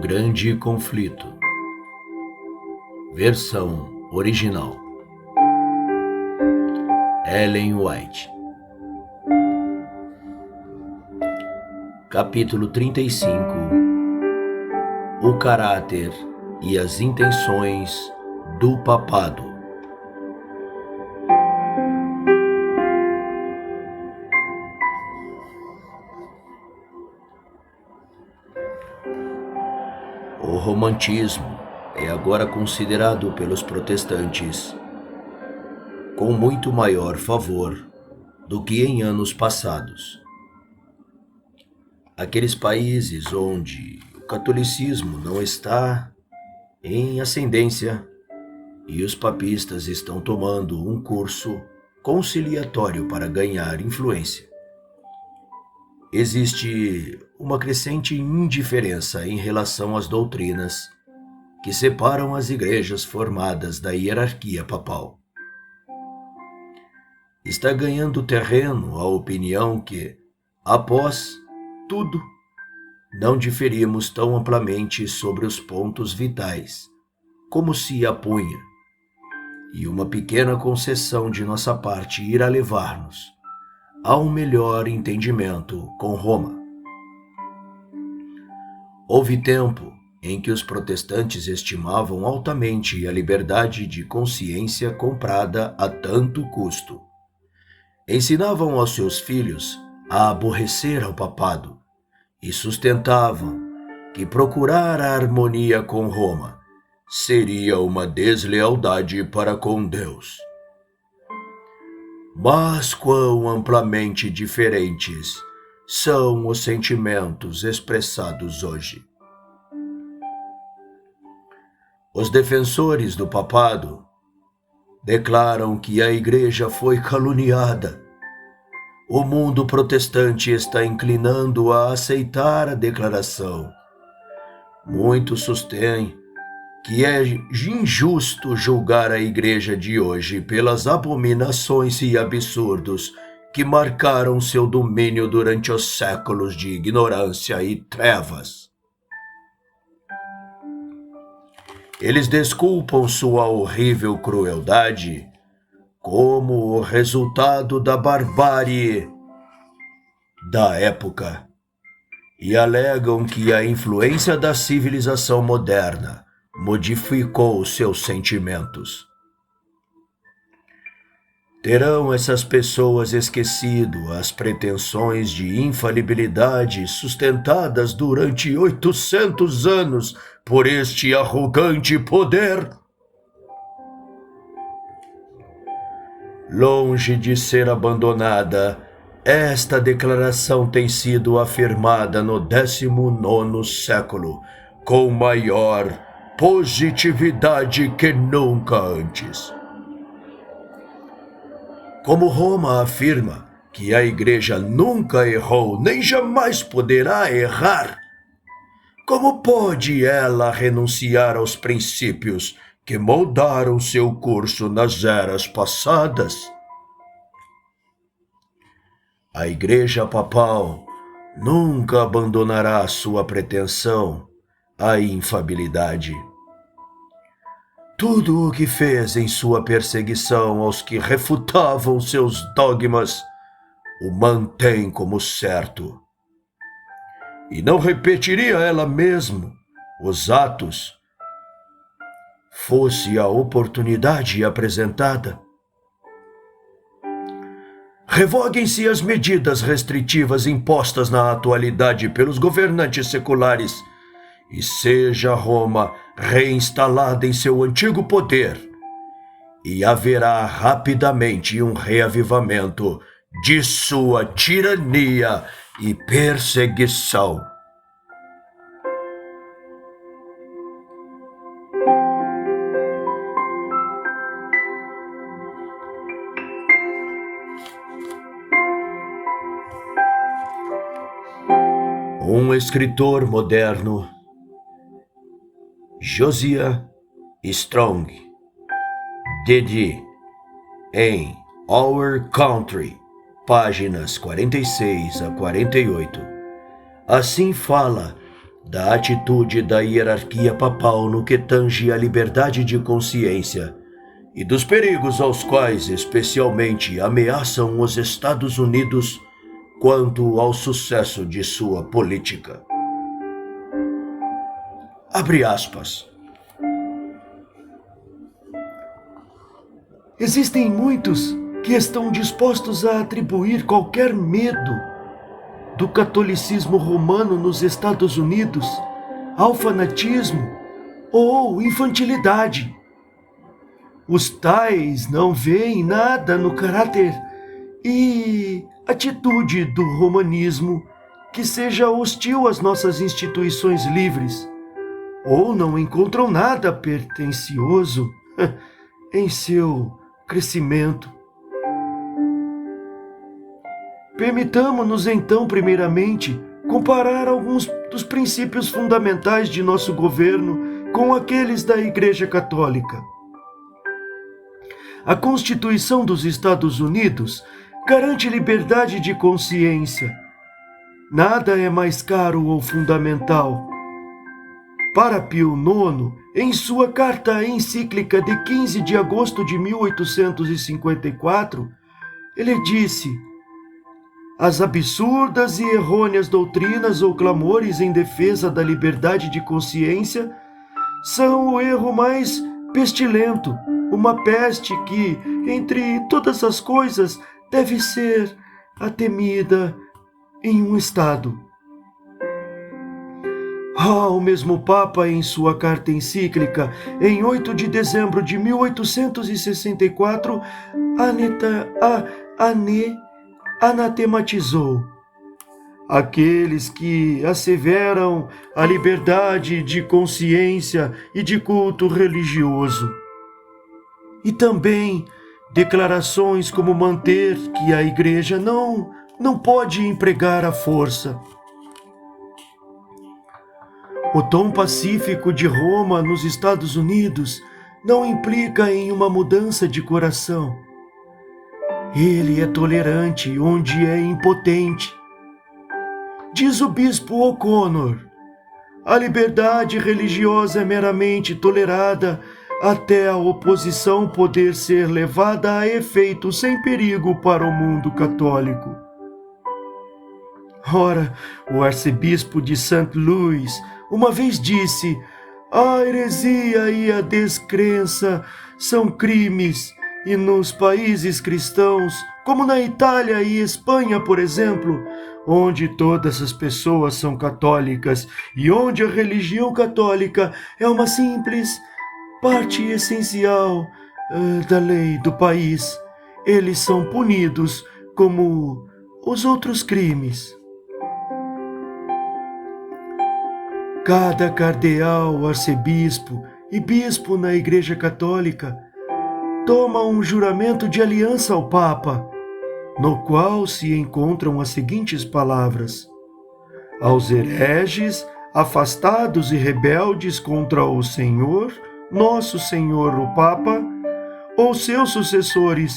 Grande Conflito. Versão original. Ellen White. Capítulo 35. O caráter e as intenções do papado. O romantismo é agora considerado pelos protestantes com muito maior favor do que em anos passados. Aqueles países onde o catolicismo não está em ascendência e os papistas estão tomando um curso conciliatório para ganhar influência. Existe uma crescente indiferença em relação às doutrinas que separam as igrejas formadas da hierarquia papal. Está ganhando terreno a opinião que, após tudo, não diferimos tão amplamente sobre os pontos vitais como se apunha, e uma pequena concessão de nossa parte irá levar-nos a um melhor entendimento com Roma. Houve tempo em que os protestantes estimavam altamente a liberdade de consciência comprada a tanto custo. Ensinavam aos seus filhos a aborrecer ao papado e sustentavam que procurar a harmonia com Roma seria uma deslealdade para com Deus. Mas quão amplamente diferentes são os sentimentos expressados hoje. Os defensores do papado declaram que a Igreja foi caluniada. O mundo protestante está inclinando a aceitar a declaração. Muitos sostêm que é injusto julgar a Igreja de hoje pelas abominações e absurdos que marcaram seu domínio durante os séculos de ignorância e trevas. Eles desculpam sua horrível crueldade como o resultado da barbárie da época e alegam que a influência da civilização moderna modificou seus sentimentos. Terão essas pessoas esquecido as pretensões de infalibilidade sustentadas durante 800 anos por este arrogante poder? Longe de ser abandonada, esta declaração tem sido afirmada no 19º século com maior positividade que nunca antes. Como Roma afirma que a Igreja nunca errou nem jamais poderá errar, como pode ela renunciar aos princípios que moldaram seu curso nas eras passadas? A Igreja Papal nunca abandonará sua pretensão à infabilidade. Tudo o que fez em sua perseguição aos que refutavam seus dogmas o mantém como certo. E não repetiria ela mesma os atos, fosse a oportunidade apresentada. Revoguem-se as medidas restritivas impostas na atualidade pelos governantes seculares e seja Roma reinstalada em seu antigo poder, e haverá rapidamente um reavivamento de sua tirania e perseguição. Um escritor moderno, Josiah Strong, D.D., em Our Country, páginas 46 a 48, assim fala da atitude da hierarquia papal no que tange à liberdade de consciência e dos perigos aos quais especialmente ameaçam os Estados Unidos quanto ao sucesso de sua política. Abre aspas. Existem muitos que estão dispostos a atribuir qualquer medo do catolicismo romano nos Estados Unidos ao fanatismo ou infantilidade. Os tais não veem nada no caráter e atitude do romanismo que seja hostil às nossas instituições livres, ou não encontram nada pertencioso em seu crescimento. Permitamo-nos então, primeiramente, comparar alguns dos princípios fundamentais de nosso governo com aqueles da Igreja Católica. A Constituição dos Estados Unidos garante liberdade de consciência. Nada é mais caro ou fundamental. Para Pio IX, em sua carta encíclica de 15 de agosto de 1854, ele disse: as absurdas e errôneas doutrinas ou clamores em defesa da liberdade de consciência são o erro mais pestilento, uma peste que, entre todas as coisas, deve ser temida em um Estado. O mesmo Papa, em sua carta encíclica, em 8 de dezembro de 1864, anatematizou aqueles que asseveram a liberdade de consciência e de culto religioso. E também declarações como manter que a Igreja não pode empregar a força. O tom pacífico de Roma nos Estados Unidos não implica em uma mudança de coração. Ele é tolerante onde é impotente. Diz o bispo O'Connor: a liberdade religiosa é meramente tolerada até a oposição poder ser levada a efeito sem perigo para o mundo católico. Ora, o arcebispo de St. Louis uma vez disse: a heresia e a descrença são crimes, e nos países cristãos, como na Itália e Espanha, por exemplo, onde todas as pessoas são católicas e onde a religião católica é uma simples parte essencial da lei do país, eles são punidos como os outros crimes. Cada cardeal, arcebispo e bispo na Igreja Católica toma um juramento de aliança ao Papa, no qual se encontram as seguintes palavras: aos hereges, afastados e rebeldes contra o Senhor, nosso Senhor o Papa, ou seus sucessores,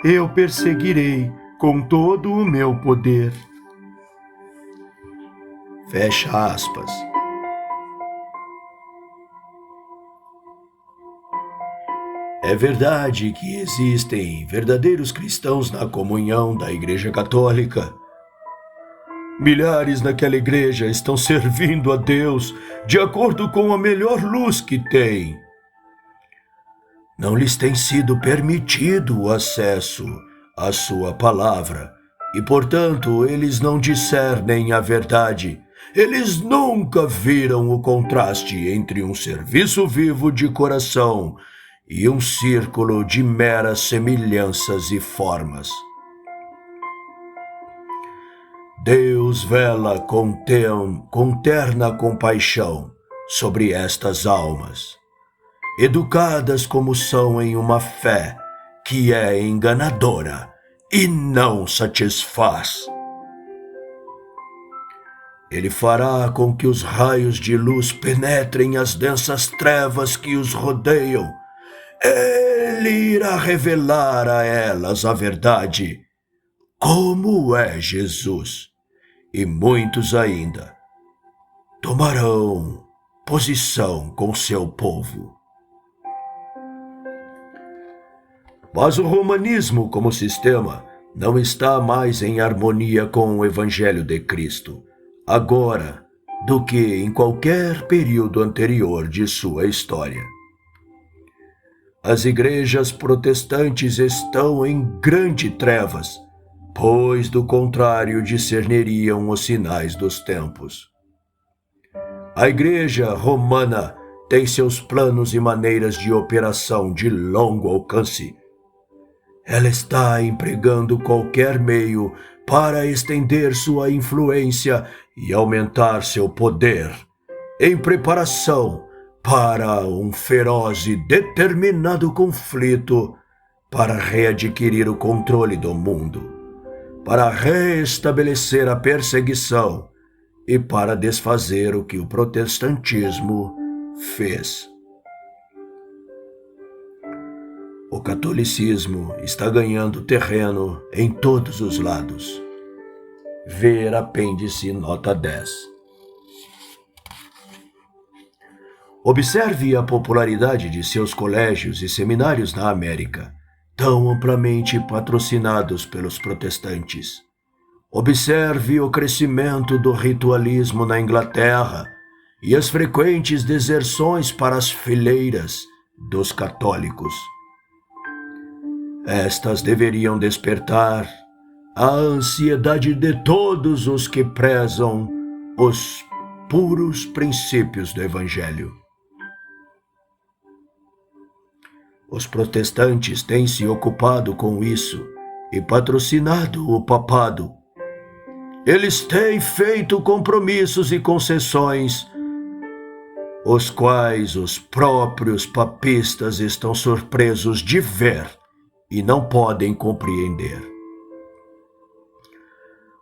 eu perseguirei com todo o meu poder. Fecha aspas. É verdade que existem verdadeiros cristãos na comunhão da Igreja Católica. Milhares naquela igreja estão servindo a Deus de acordo com a melhor luz que têm. Não lhes tem sido permitido o acesso à sua palavra e, portanto, eles não discernem a verdade. Eles nunca viram o contraste entre um serviço vivo de coração e um círculo de meras semelhanças e formas. Deus vela com terna compaixão sobre estas almas, educadas como são em uma fé que é enganadora e não satisfaz. Ele fará com que os raios de luz penetrem as densas trevas que os rodeiam. Ele irá revelar a elas a verdade, como é Jesus, e muitos ainda tomarão posição com seu povo. Mas o romanismo como sistema não está mais em harmonia com o Evangelho de Cristo, agora, do que em qualquer período anterior de sua história. As igrejas protestantes estão em grande trevas, pois do contrário discerniriam os sinais dos tempos. A igreja romana tem seus planos e maneiras de operação de longo alcance. Ela está empregando qualquer meio para estender sua influência e aumentar seu poder, em preparação para um feroz e determinado conflito para readquirir o controle do mundo, para reestabelecer a perseguição e para desfazer o que o protestantismo fez. O catolicismo está ganhando terreno em todos os lados. Ver apêndice nota 10. Observe a popularidade de seus colégios e seminários na América, tão amplamente patrocinados pelos protestantes. Observe o crescimento do ritualismo na Inglaterra e as frequentes deserções para as fileiras dos católicos. Estas deveriam despertar a ansiedade de todos os que prezam os puros princípios do Evangelho. Os protestantes têm se ocupado com isso e patrocinado o papado. Eles têm feito compromissos e concessões, os quais os próprios papistas estão surpresos de ver e não podem compreender.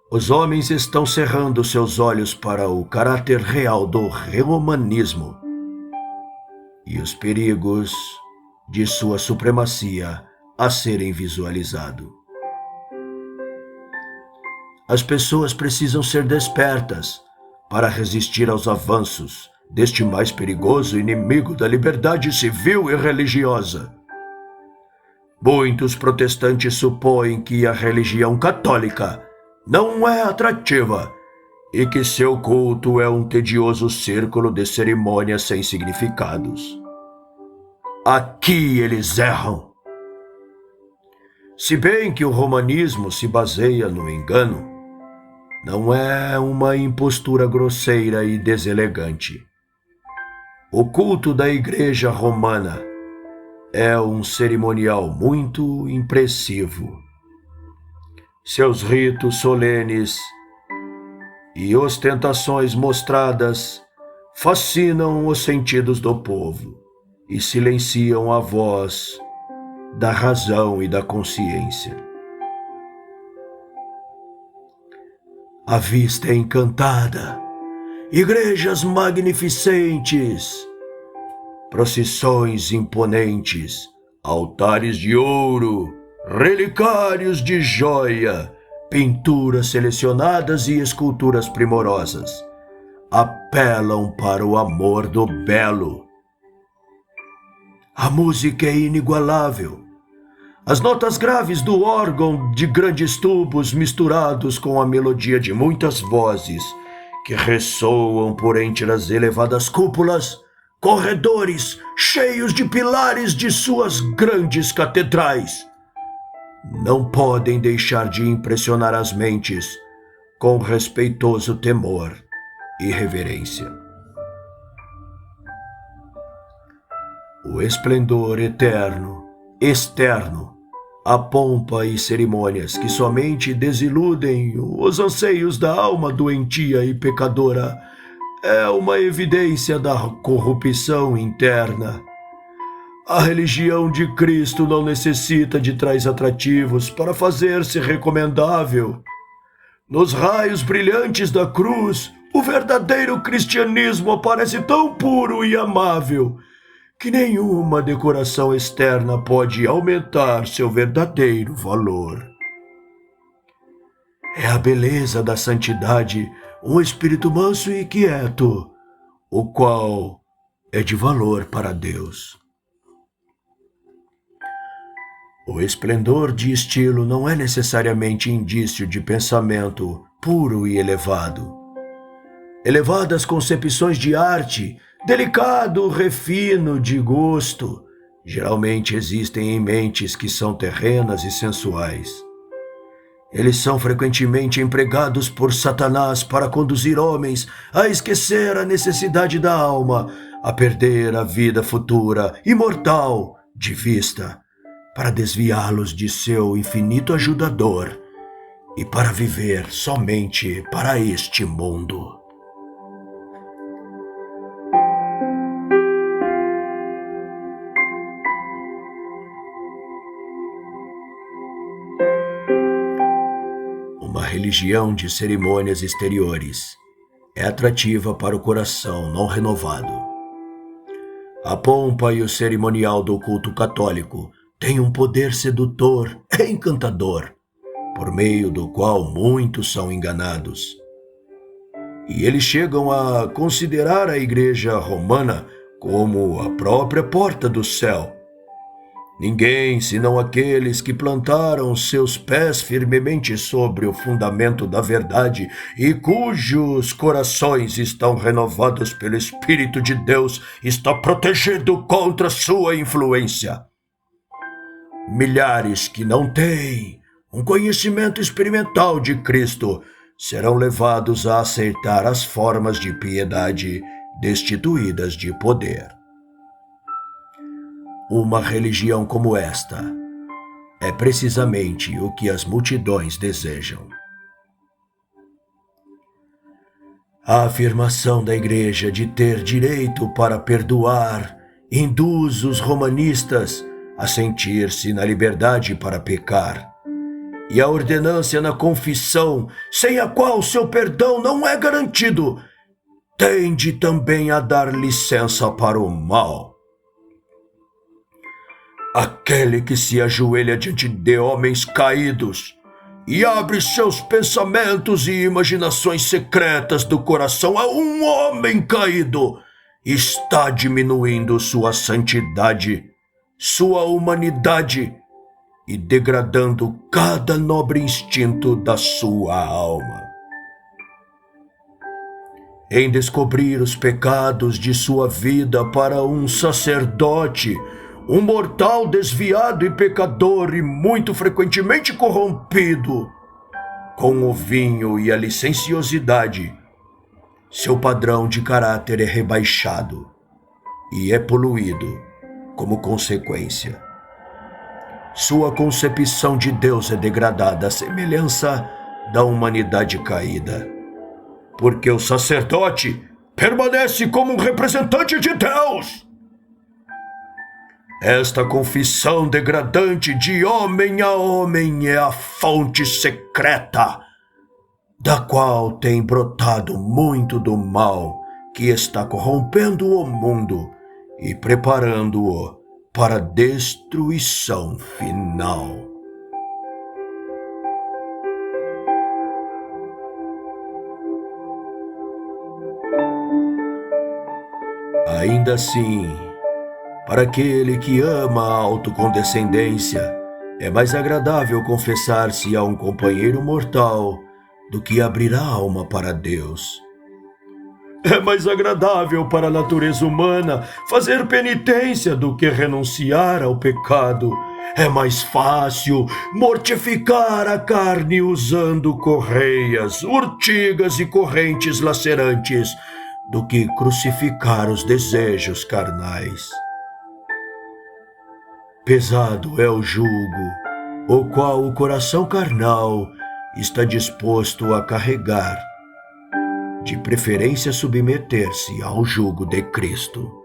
Os homens estão cerrando seus olhos para o caráter real do romanismo e os perigos de sua supremacia a serem visualizados. As pessoas precisam ser despertas para resistir aos avanços deste mais perigoso inimigo da liberdade civil e religiosa. Muitos protestantes supõem que a religião católica não é atrativa e que seu culto é um tedioso círculo de cerimônias sem significados. Aqui eles erram. Se bem que o romanismo se baseia no engano, não é uma impostura grosseira e deselegante. O culto da Igreja Romana é um cerimonial muito impressivo. Seus ritos solenes e ostentações mostradas fascinam os sentidos do povo e silenciam a voz da razão e da consciência. A vista é encantada, igrejas magnificentes, procissões imponentes, altares de ouro, relicários de joia, pinturas selecionadas e esculturas primorosas apelam para o amor do belo. A música é inigualável. As notas graves do órgão de grandes tubos misturados com a melodia de muitas vozes que ressoam por entre as elevadas cúpulas, corredores cheios de pilares de suas grandes catedrais, não podem deixar de impressionar as mentes com respeitoso temor e reverência. O esplendor eterno, externo, a pompa e cerimônias que somente desiludem os anseios da alma doentia e pecadora é uma evidência da corrupção interna. A religião de Cristo não necessita de tais atrativos para fazer-se recomendável. Nos raios brilhantes da cruz, o verdadeiro cristianismo aparece tão puro e amável que nenhuma decoração externa pode aumentar seu verdadeiro valor. É a beleza da santidade, um espírito manso e quieto, o qual é de valor para Deus. O esplendor de estilo não é necessariamente indício de pensamento puro e elevado. Elevadas concepções de arte, delicado refino de gosto, geralmente existem em mentes que são terrenas e sensuais. Eles são frequentemente empregados por Satanás para conduzir homens a esquecer a necessidade da alma, a perder a vida futura, imortal, de vista, para desviá-los de seu infinito ajudador e para viver somente para este mundo. Uma religião de cerimônias exteriores é atrativa para o coração não renovado. A pompa e o cerimonial do culto católico têm um poder sedutor e encantador, por meio do qual muitos são enganados. E eles chegam a considerar a Igreja Romana como a própria porta do céu. Ninguém, senão aqueles que plantaram seus pés firmemente sobre o fundamento da verdade e cujos corações estão renovados pelo Espírito de Deus, está protegido contra sua influência. Milhares que não têm um conhecimento experimental de Cristo serão levados a aceitar as formas de piedade destituídas de poder. Uma religião como esta é precisamente o que as multidões desejam. A afirmação da Igreja de ter direito para perdoar induz os romanistas a sentir-se na liberdade para pecar, e a ordenância na confissão, sem a qual seu perdão não é garantido, tende também a dar licença para o mal. Aquele que se ajoelha diante de homens caídos e abre seus pensamentos e imaginações secretas do coração a um homem caído, está diminuindo sua santidade, sua humanidade e degradando cada nobre instinto da sua alma. Em descobrir os pecados de sua vida para um sacerdote, um mortal desviado e pecador e muito frequentemente corrompido, com o vinho e a licenciosidade, seu padrão de caráter é rebaixado e é poluído como consequência. Sua concepção de Deus é degradada à semelhança da humanidade caída, porque o sacerdote permanece como um representante de Deus. Esta confissão degradante de homem a homem é a fonte secreta, da qual tem brotado muito do mal que está corrompendo o mundo e preparando-o para a destruição final. Ainda assim, para aquele que ama a autocondescendência, é mais agradável confessar-se a um companheiro mortal do que abrir a alma para Deus. É mais agradável para a natureza humana fazer penitência do que renunciar ao pecado. É mais fácil mortificar a carne usando correias, urtigas e correntes lacerantes do que crucificar os desejos carnais. Pesado é o jugo, o qual o coração carnal está disposto a carregar, de preferência submeter-se ao jugo de Cristo.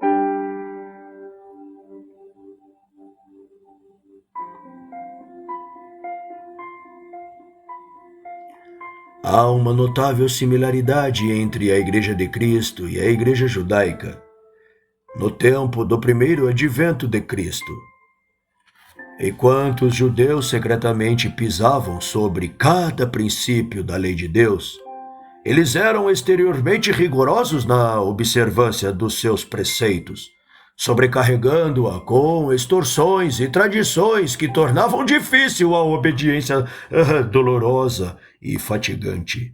Há uma notável similaridade entre a Igreja de Cristo e a Igreja judaica, no tempo do primeiro advento de Cristo. Enquanto os judeus secretamente pisavam sobre cada princípio da lei de Deus, Eles eram exteriormente rigorosos na observância dos seus preceitos, sobrecarregando-a com extorsões e tradições que tornavam difícil a obediência dolorosa e fatigante.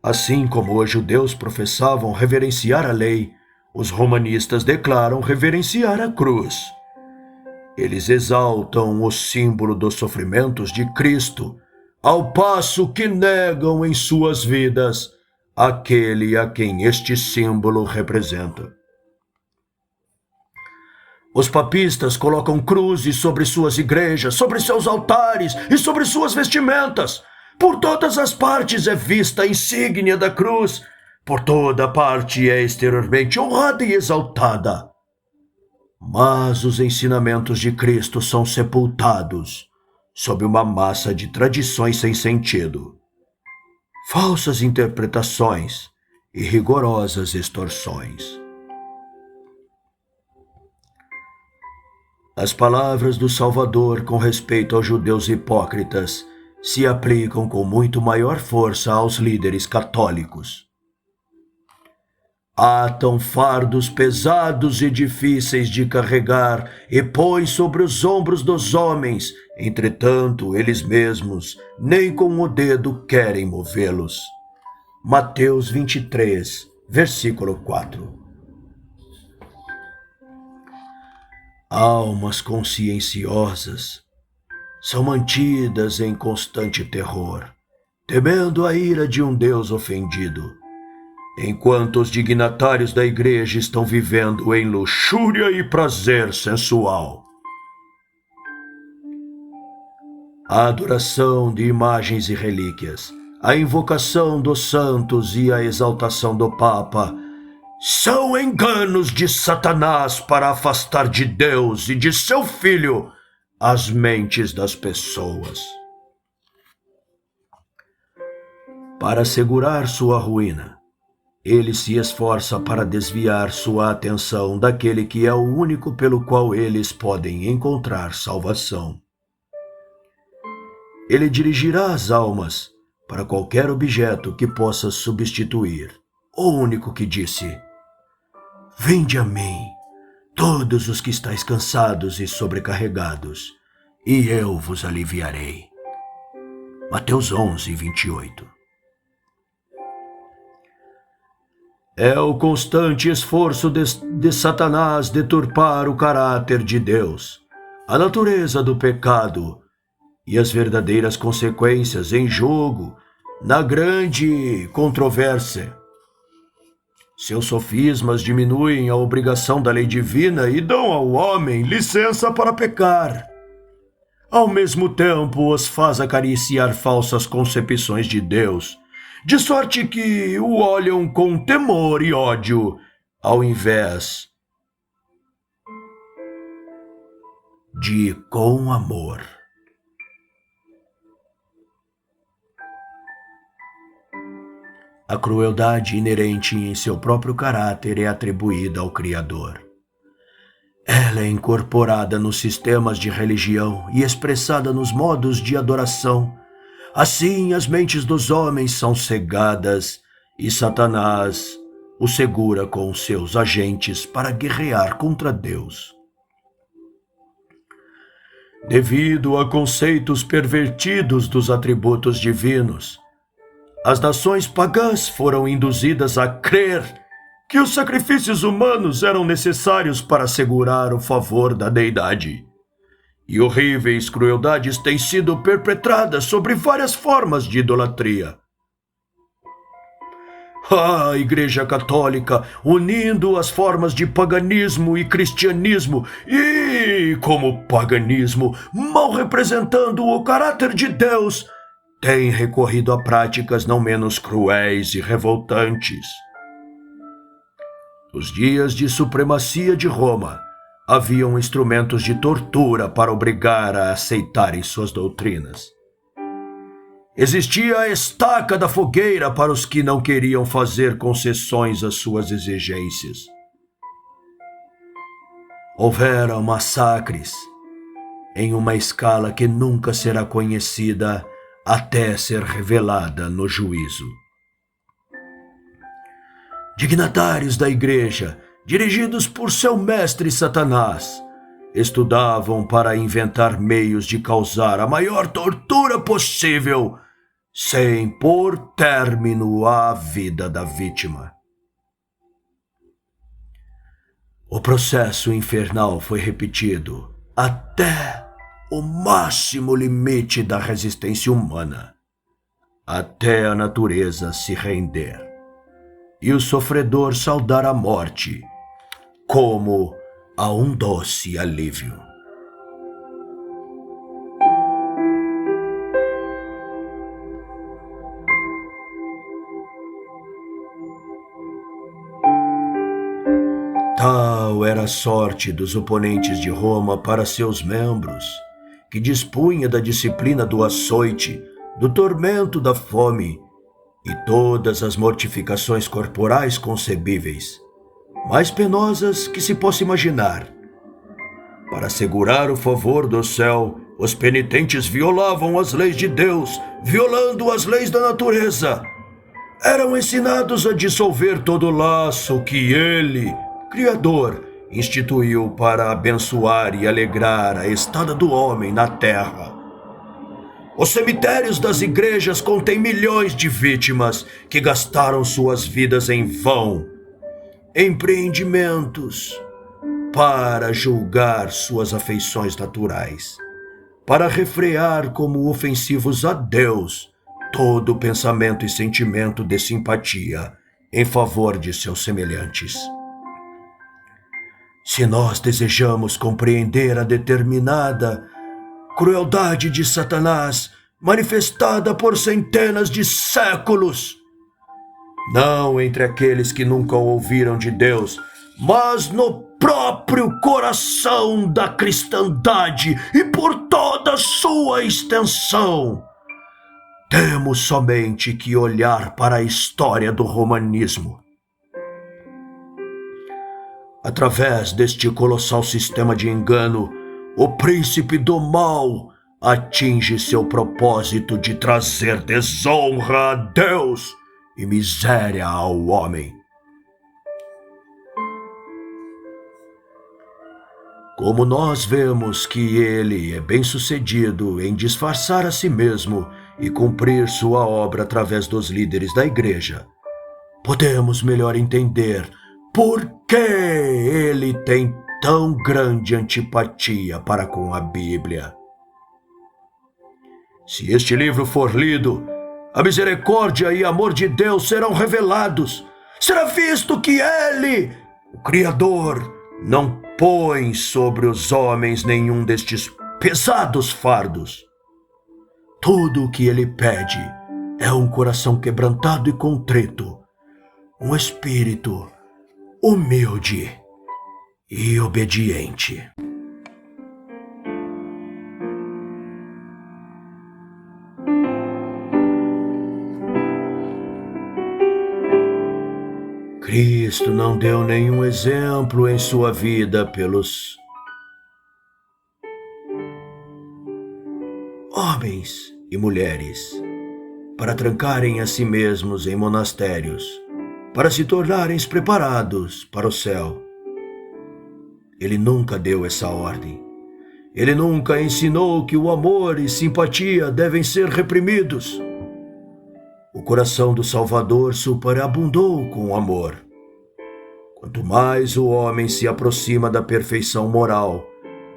Assim como os judeus professavam reverenciar a lei, os romanistas declaram reverenciar a cruz. Eles exaltam o símbolo dos sofrimentos de Cristo, ao passo que negam em suas vidas aquele a quem este símbolo representa. Os papistas colocam cruzes sobre suas igrejas, sobre seus altares e sobre suas vestimentas. Por todas as partes é vista a insígnia da cruz, por toda parte é exteriormente honrada e exaltada. Mas os ensinamentos de Cristo são sepultados sob uma massa de tradições sem sentido, falsas interpretações e rigorosas extorsões. As palavras do Salvador com respeito aos judeus hipócritas se aplicam com muito maior força aos líderes católicos. Atam fardos pesados e difíceis de carregar e põem sobre os ombros dos homens, entretanto, eles mesmos nem com o dedo querem movê-los. Mateus 23, versículo 4. Almas conscienciosas são mantidas em constante terror, temendo a ira de um Deus ofendido, enquanto os dignatários da igreja estão vivendo em luxúria e prazer sensual. A adoração de imagens e relíquias, a invocação dos santos e a exaltação do Papa são enganos de Satanás para afastar de Deus e de seu Filho as mentes das pessoas. Para assegurar sua ruína, ele se esforça para desviar sua atenção daquele que é o único pelo qual eles podem encontrar salvação. Ele dirigirá as almas para qualquer objeto que possa substituir o único que disse: "Vinde a mim, todos os que estáis cansados e sobrecarregados, e eu vos aliviarei." Mateus 11, 28. É o constante esforço de Satanás deturpar o caráter de Deus, a natureza do pecado e as verdadeiras consequências em jogo na grande controvérsia. Seus sofismas diminuem a obrigação da lei divina e dão ao homem licença para pecar. Ao mesmo tempo, os faz acariciar falsas concepções de Deus, de sorte que o olham com temor e ódio, ao invés de com amor. A crueldade inerente em seu próprio caráter é atribuída ao Criador. Ela é incorporada nos sistemas de religião e expressada nos modos de adoração. Assim, as mentes dos homens são cegadas e Satanás o segura com seus agentes para guerrear contra Deus. Devido a conceitos pervertidos dos atributos divinos, as nações pagãs foram induzidas a crer que os sacrifícios humanos eram necessários para assegurar o favor da deidade. E horríveis crueldades têm sido perpetradas sobre várias formas de idolatria. A Igreja Católica, unindo as formas de paganismo e cristianismo, e, como paganismo, mal representando o caráter de Deus, tem recorrido a práticas não menos cruéis e revoltantes. Nos dias de supremacia de Roma, haviam instrumentos de tortura para obrigar a aceitarem suas doutrinas. Existia a estaca da fogueira para os que não queriam fazer concessões às suas exigências. Houveram massacres em uma escala que nunca será conhecida até ser revelada no juízo. Dignatários da igreja, dirigidos por seu mestre Satanás, estudavam para inventar meios de causar a maior tortura possível, sem pôr término à vida da vítima. O processo infernal foi repetido até o máximo limite da resistência humana, até a natureza se render e o sofredor saudar a morte como a um doce alívio. Tal era a sorte dos oponentes de Roma para seus membros, que dispunha da disciplina do açoite, do tormento da fome e todas as mortificações corporais concebíveis, mais penosas que se possa imaginar. Para assegurar o favor do céu, os penitentes violavam as leis de Deus, violando as leis da natureza. Eram ensinados a dissolver todo o laço que ele, Criador, instituiu para abençoar e alegrar a estada do homem na terra. Os cemitérios das igrejas contêm milhões de vítimas que gastaram suas vidas em vão, empreendimentos, para julgar suas afeições naturais, para refrear como ofensivos a Deus todo pensamento e sentimento de simpatia em favor de seus semelhantes. Se nós desejamos compreender a determinada crueldade de Satanás, manifestada por centenas de séculos, não entre aqueles que nunca ouviram de Deus, mas no próprio coração da cristandade e por toda a sua extensão, temos somente que olhar para a história do romanismo. Através deste colossal sistema de engano, o príncipe do mal atinge seu propósito de trazer desonra a Deus e miséria ao homem. Como nós vemos que ele é bem-sucedido em disfarçar a si mesmo e cumprir sua obra através dos líderes da igreja, podemos melhor entender por que ele tem tão grande antipatia para com a Bíblia. Se este livro for lido, a misericórdia e amor de Deus serão revelados. Será visto que ele, o Criador, não põe sobre os homens nenhum destes pesados fardos. Tudo o que ele pede é um coração quebrantado e contrito, um espírito humilde e obediente. Cristo não deu nenhum exemplo em sua vida pelos homens e mulheres para trancarem a si mesmos em monastérios, para se tornarem preparados para o céu. Ele nunca deu essa ordem. Ele nunca ensinou que o amor e simpatia devem ser reprimidos. O coração do Salvador superabundou com o amor. Quanto mais o homem se aproxima da perfeição moral,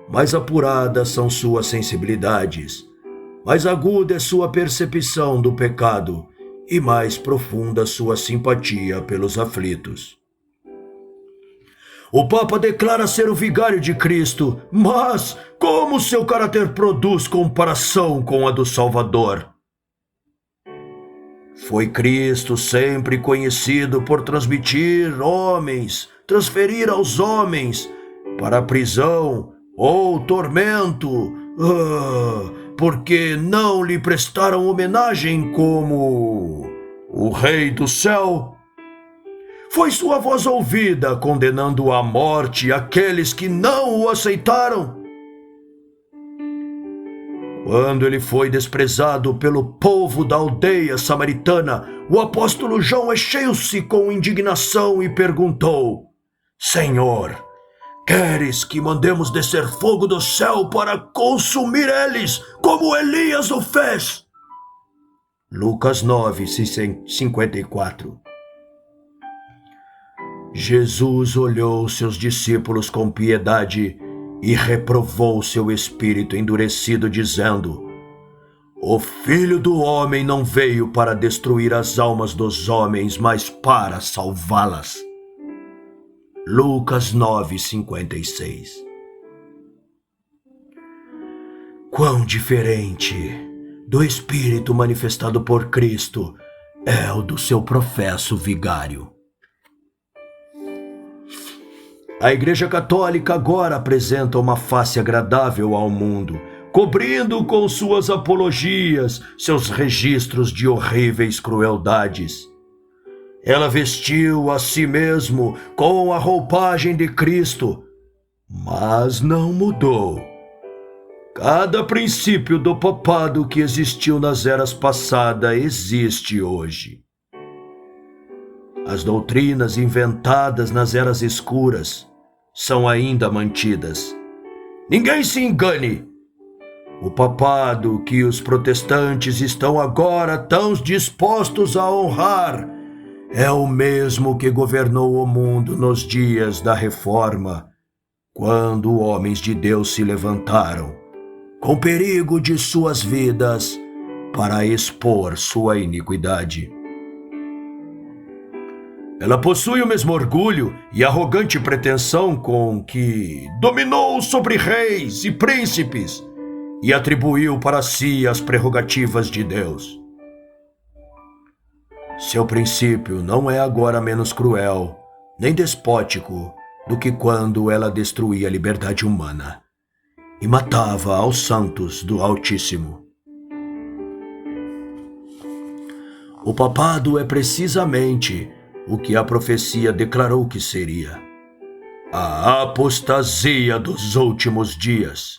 mais apuradas são suas sensibilidades, mais aguda é sua percepção do pecado e mais profunda sua simpatia pelos aflitos. O Papa declara ser o vigário de Cristo, mas como seu caráter produz comparação com a do Salvador? Foi Cristo sempre conhecido por transferir aos homens para a prisão ou tormento, porque não lhe prestaram homenagem como o Rei do Céu. Foi sua voz ouvida condenando à morte aqueles que não o aceitaram. Quando ele foi desprezado pelo povo da aldeia samaritana, o apóstolo João encheu-se com indignação e perguntou: Senhor, queres que mandemos descer fogo do céu para consumir eles, como Elias o fez? Lucas 9:54. Jesus olhou seus discípulos com piedade e reprovou seu espírito endurecido, dizendo: O Filho do Homem não veio para destruir as almas dos homens, mas para salvá-las. Lucas 9:56. Quão diferente do Espírito manifestado por Cristo é o do seu professo vigário. A Igreja Católica agora apresenta uma face agradável ao mundo, cobrindo com suas apologias seus registros de horríveis crueldades. Ela vestiu a si mesmo com a roupagem de Cristo, mas não mudou. Cada princípio do papado que existiu nas eras passadas existe hoje. As doutrinas inventadas nas eras escuras são ainda mantidas. Ninguém se engane! O papado que os protestantes estão agora tão dispostos a honrar é o mesmo que governou o mundo nos dias da Reforma, quando homens de Deus se levantaram, com perigo de suas vidas, para expor sua iniquidade. Ela possui o mesmo orgulho e arrogante pretensão com que dominou sobre reis e príncipes e atribuiu para si as prerrogativas de Deus. Seu princípio não é agora menos cruel, nem despótico, do que quando ela destruía a liberdade humana e matava aos santos do Altíssimo. O papado é precisamente o que a profecia declarou que seria: a apostasia dos últimos dias.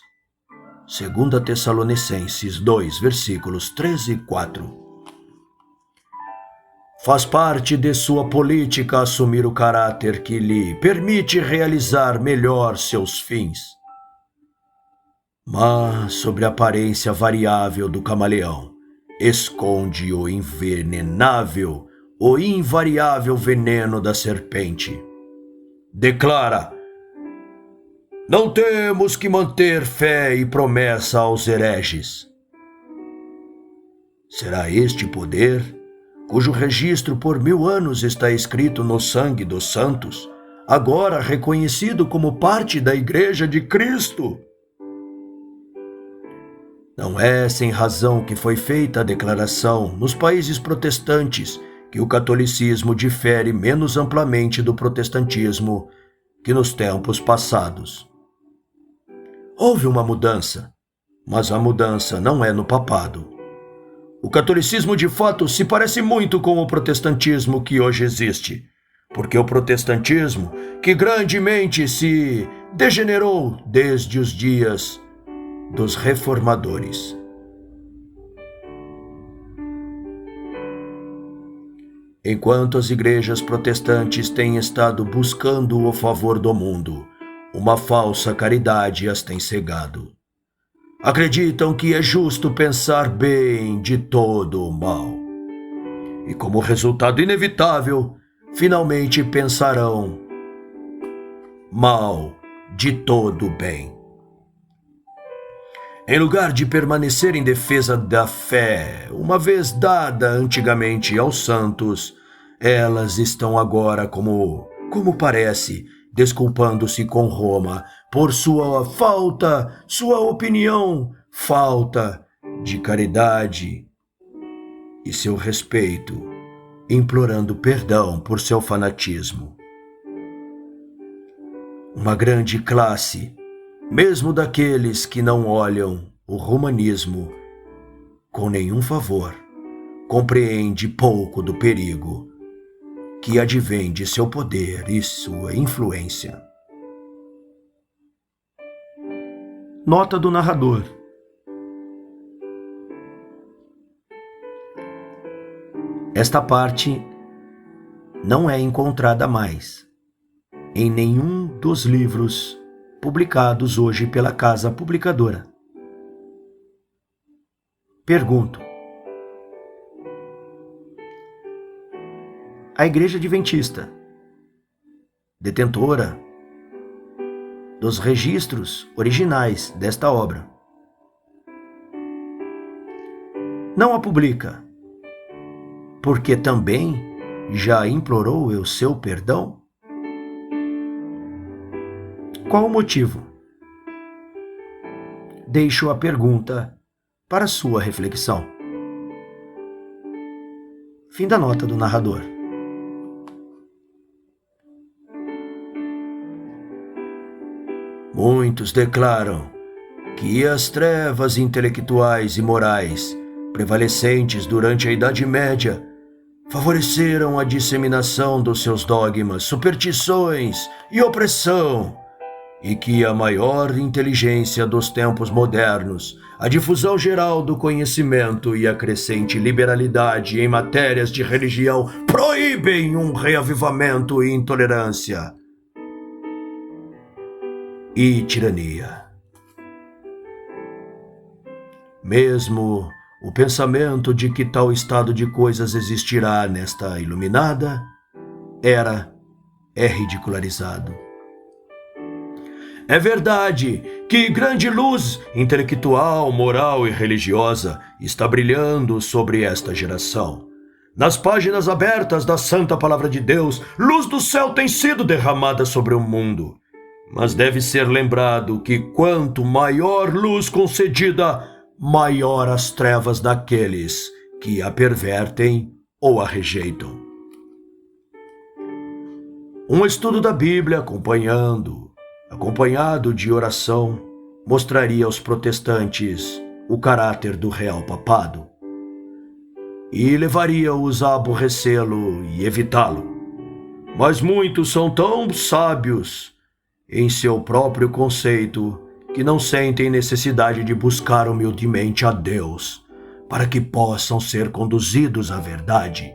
2 Tessalonicenses 2, versículos 13 e 4. Faz parte de sua política assumir o caráter que lhe permite realizar melhor seus fins. Mas, sob a aparência variável do camaleão, esconde o envenenável, o invariável veneno da serpente. Declara: não temos que manter fé e promessa aos hereges. Será este poder, cujo registro por 1000 anos está escrito no sangue dos santos, agora reconhecido como parte da Igreja de Cristo? Não é sem razão que foi feita a declaração nos países protestantes que o catolicismo difere menos amplamente do protestantismo que nos tempos passados. Houve uma mudança, mas a mudança não é no papado. O catolicismo de fato se parece muito com o protestantismo que hoje existe, porque o protestantismo, que grandemente se degenerou desde os dias dos reformadores. Enquanto as igrejas protestantes têm estado buscando o favor do mundo, uma falsa caridade as tem cegado. Acreditam que é justo pensar bem de todo o mal. E como resultado inevitável, finalmente pensarão mal de todo o bem. Em lugar de permanecer em defesa da fé, uma vez dada antigamente aos santos, elas estão agora, como parece, desculpando-se com Roma por sua opinião, falta de caridade e seu respeito, implorando perdão por seu fanatismo. Uma grande classe, mesmo daqueles que não olham o romanismo com nenhum favor, compreende pouco do perigo que advém de seu poder e sua influência. Nota do narrador. Esta parte não é encontrada mais em nenhum dos livros publicados hoje pela casa publicadora. Pergunto: a Igreja Adventista, detentora dos registros originais desta obra, não a publica porque também já implorou o seu perdão? Qual o motivo? Deixo a pergunta para sua reflexão. Fim da nota do narrador. Muitos declaram que as trevas intelectuais e morais prevalecentes durante a Idade Média favoreceram a disseminação dos seus dogmas, superstições e opressão, e que a maior inteligência dos tempos modernos, a difusão geral do conhecimento e a crescente liberalidade em matérias de religião proíbem um reavivamento e intolerância e tirania. Mesmo o pensamento de que tal estado de coisas existirá nesta iluminada era ridicularizado. É verdade que grande luz intelectual, moral e religiosa está brilhando sobre esta geração. Nas páginas abertas da Santa Palavra de Deus, luz do céu tem sido derramada sobre o mundo. Mas deve ser lembrado que quanto maior luz concedida, maior as trevas daqueles que a pervertem ou a rejeitam. Um estudo da Bíblia acompanhado de oração, mostraria aos protestantes o caráter do real papado e levaria-os a aborrecê-lo e evitá-lo. Mas muitos são tão sábios em seu próprio conceito que não sentem necessidade de buscar humildemente a Deus para que possam ser conduzidos à verdade.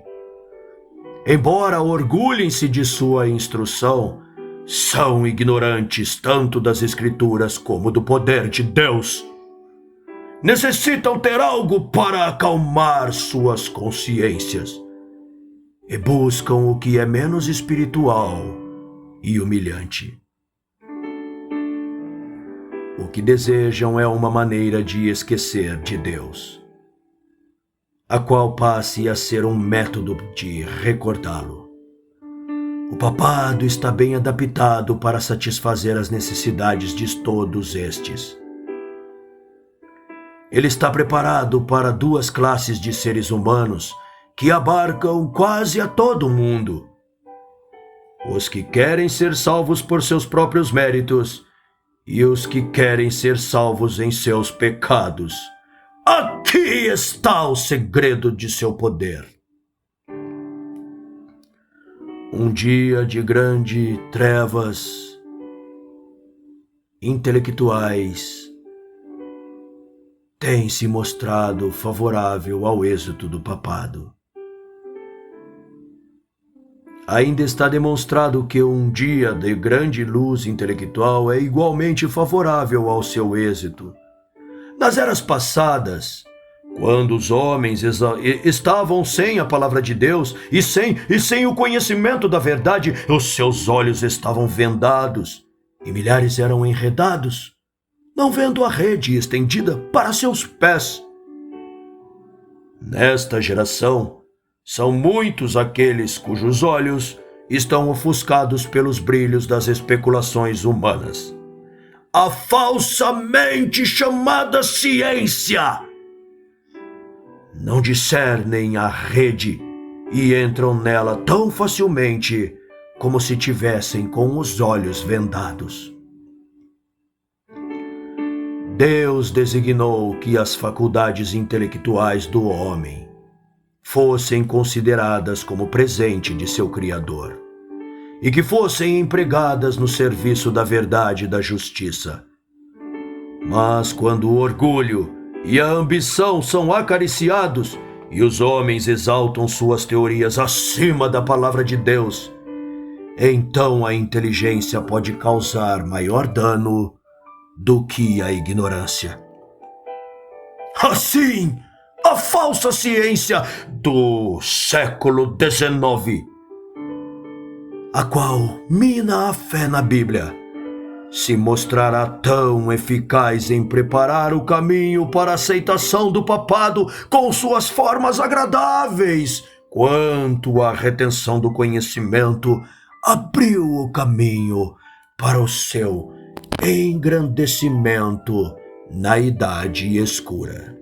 Embora orgulhem-se de sua instrução, são ignorantes tanto das Escrituras como do poder de Deus. Necessitam ter algo para acalmar suas consciências e buscam o que é menos espiritual e humilhante. O que desejam é uma maneira de esquecer de Deus, a qual passe a ser um método de recordá-lo. O papado está bem adaptado para satisfazer as necessidades de todos estes. Ele está preparado para duas classes de seres humanos que abarcam quase a todo mundo: os que querem ser salvos por seus próprios méritos e os que querem ser salvos em seus pecados. Aqui está o segredo de seu poder. Um dia de grandes trevas intelectuais tem se mostrado favorável ao êxito do papado. Ainda está demonstrado que um dia de grande luz intelectual é igualmente favorável ao seu êxito. Nas eras passadas, quando os homens estavam sem a palavra de Deus e sem o conhecimento da verdade, os seus olhos estavam vendados e milhares eram enredados, não vendo a rede estendida para seus pés. Nesta geração, são muitos aqueles cujos olhos estão ofuscados pelos brilhos das especulações humanas. A falsamente chamada ciência não discernem a rede e entram nela tão facilmente como se tivessem com os olhos vendados. Deus designou que as faculdades intelectuais do homem fossem consideradas como presente de seu Criador e que fossem empregadas no serviço da verdade e da justiça. Mas quando o orgulho e a ambição são acariciados e os homens exaltam suas teorias acima da palavra de Deus, então a inteligência pode causar maior dano do que a ignorância. Assim, a falsa ciência do século XIX, a qual mina a fé na Bíblia, se mostrará tão eficaz em preparar o caminho para a aceitação do papado com suas formas agradáveis, quanto a retenção do conhecimento abriu o caminho para o seu engrandecimento na Idade Escura.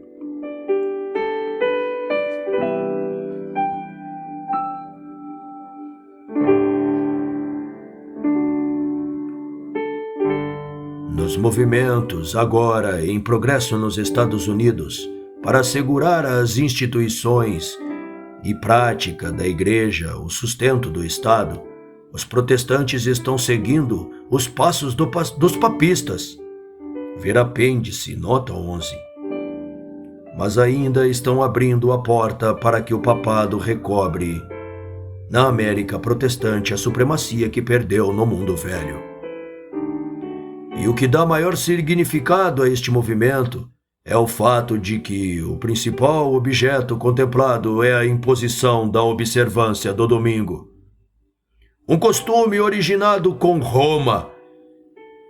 Nos movimentos agora em progresso nos Estados Unidos para assegurar às instituições e prática da Igreja o sustento do Estado, os protestantes estão seguindo os passos dos papistas. Ver apêndice, nota 11. Mas ainda estão abrindo a porta para que o papado recobre na América protestante a supremacia que perdeu no mundo velho. E o que dá maior significado a este movimento é o fato de que o principal objeto contemplado é a imposição da observância do domingo. Um costume originado com Roma,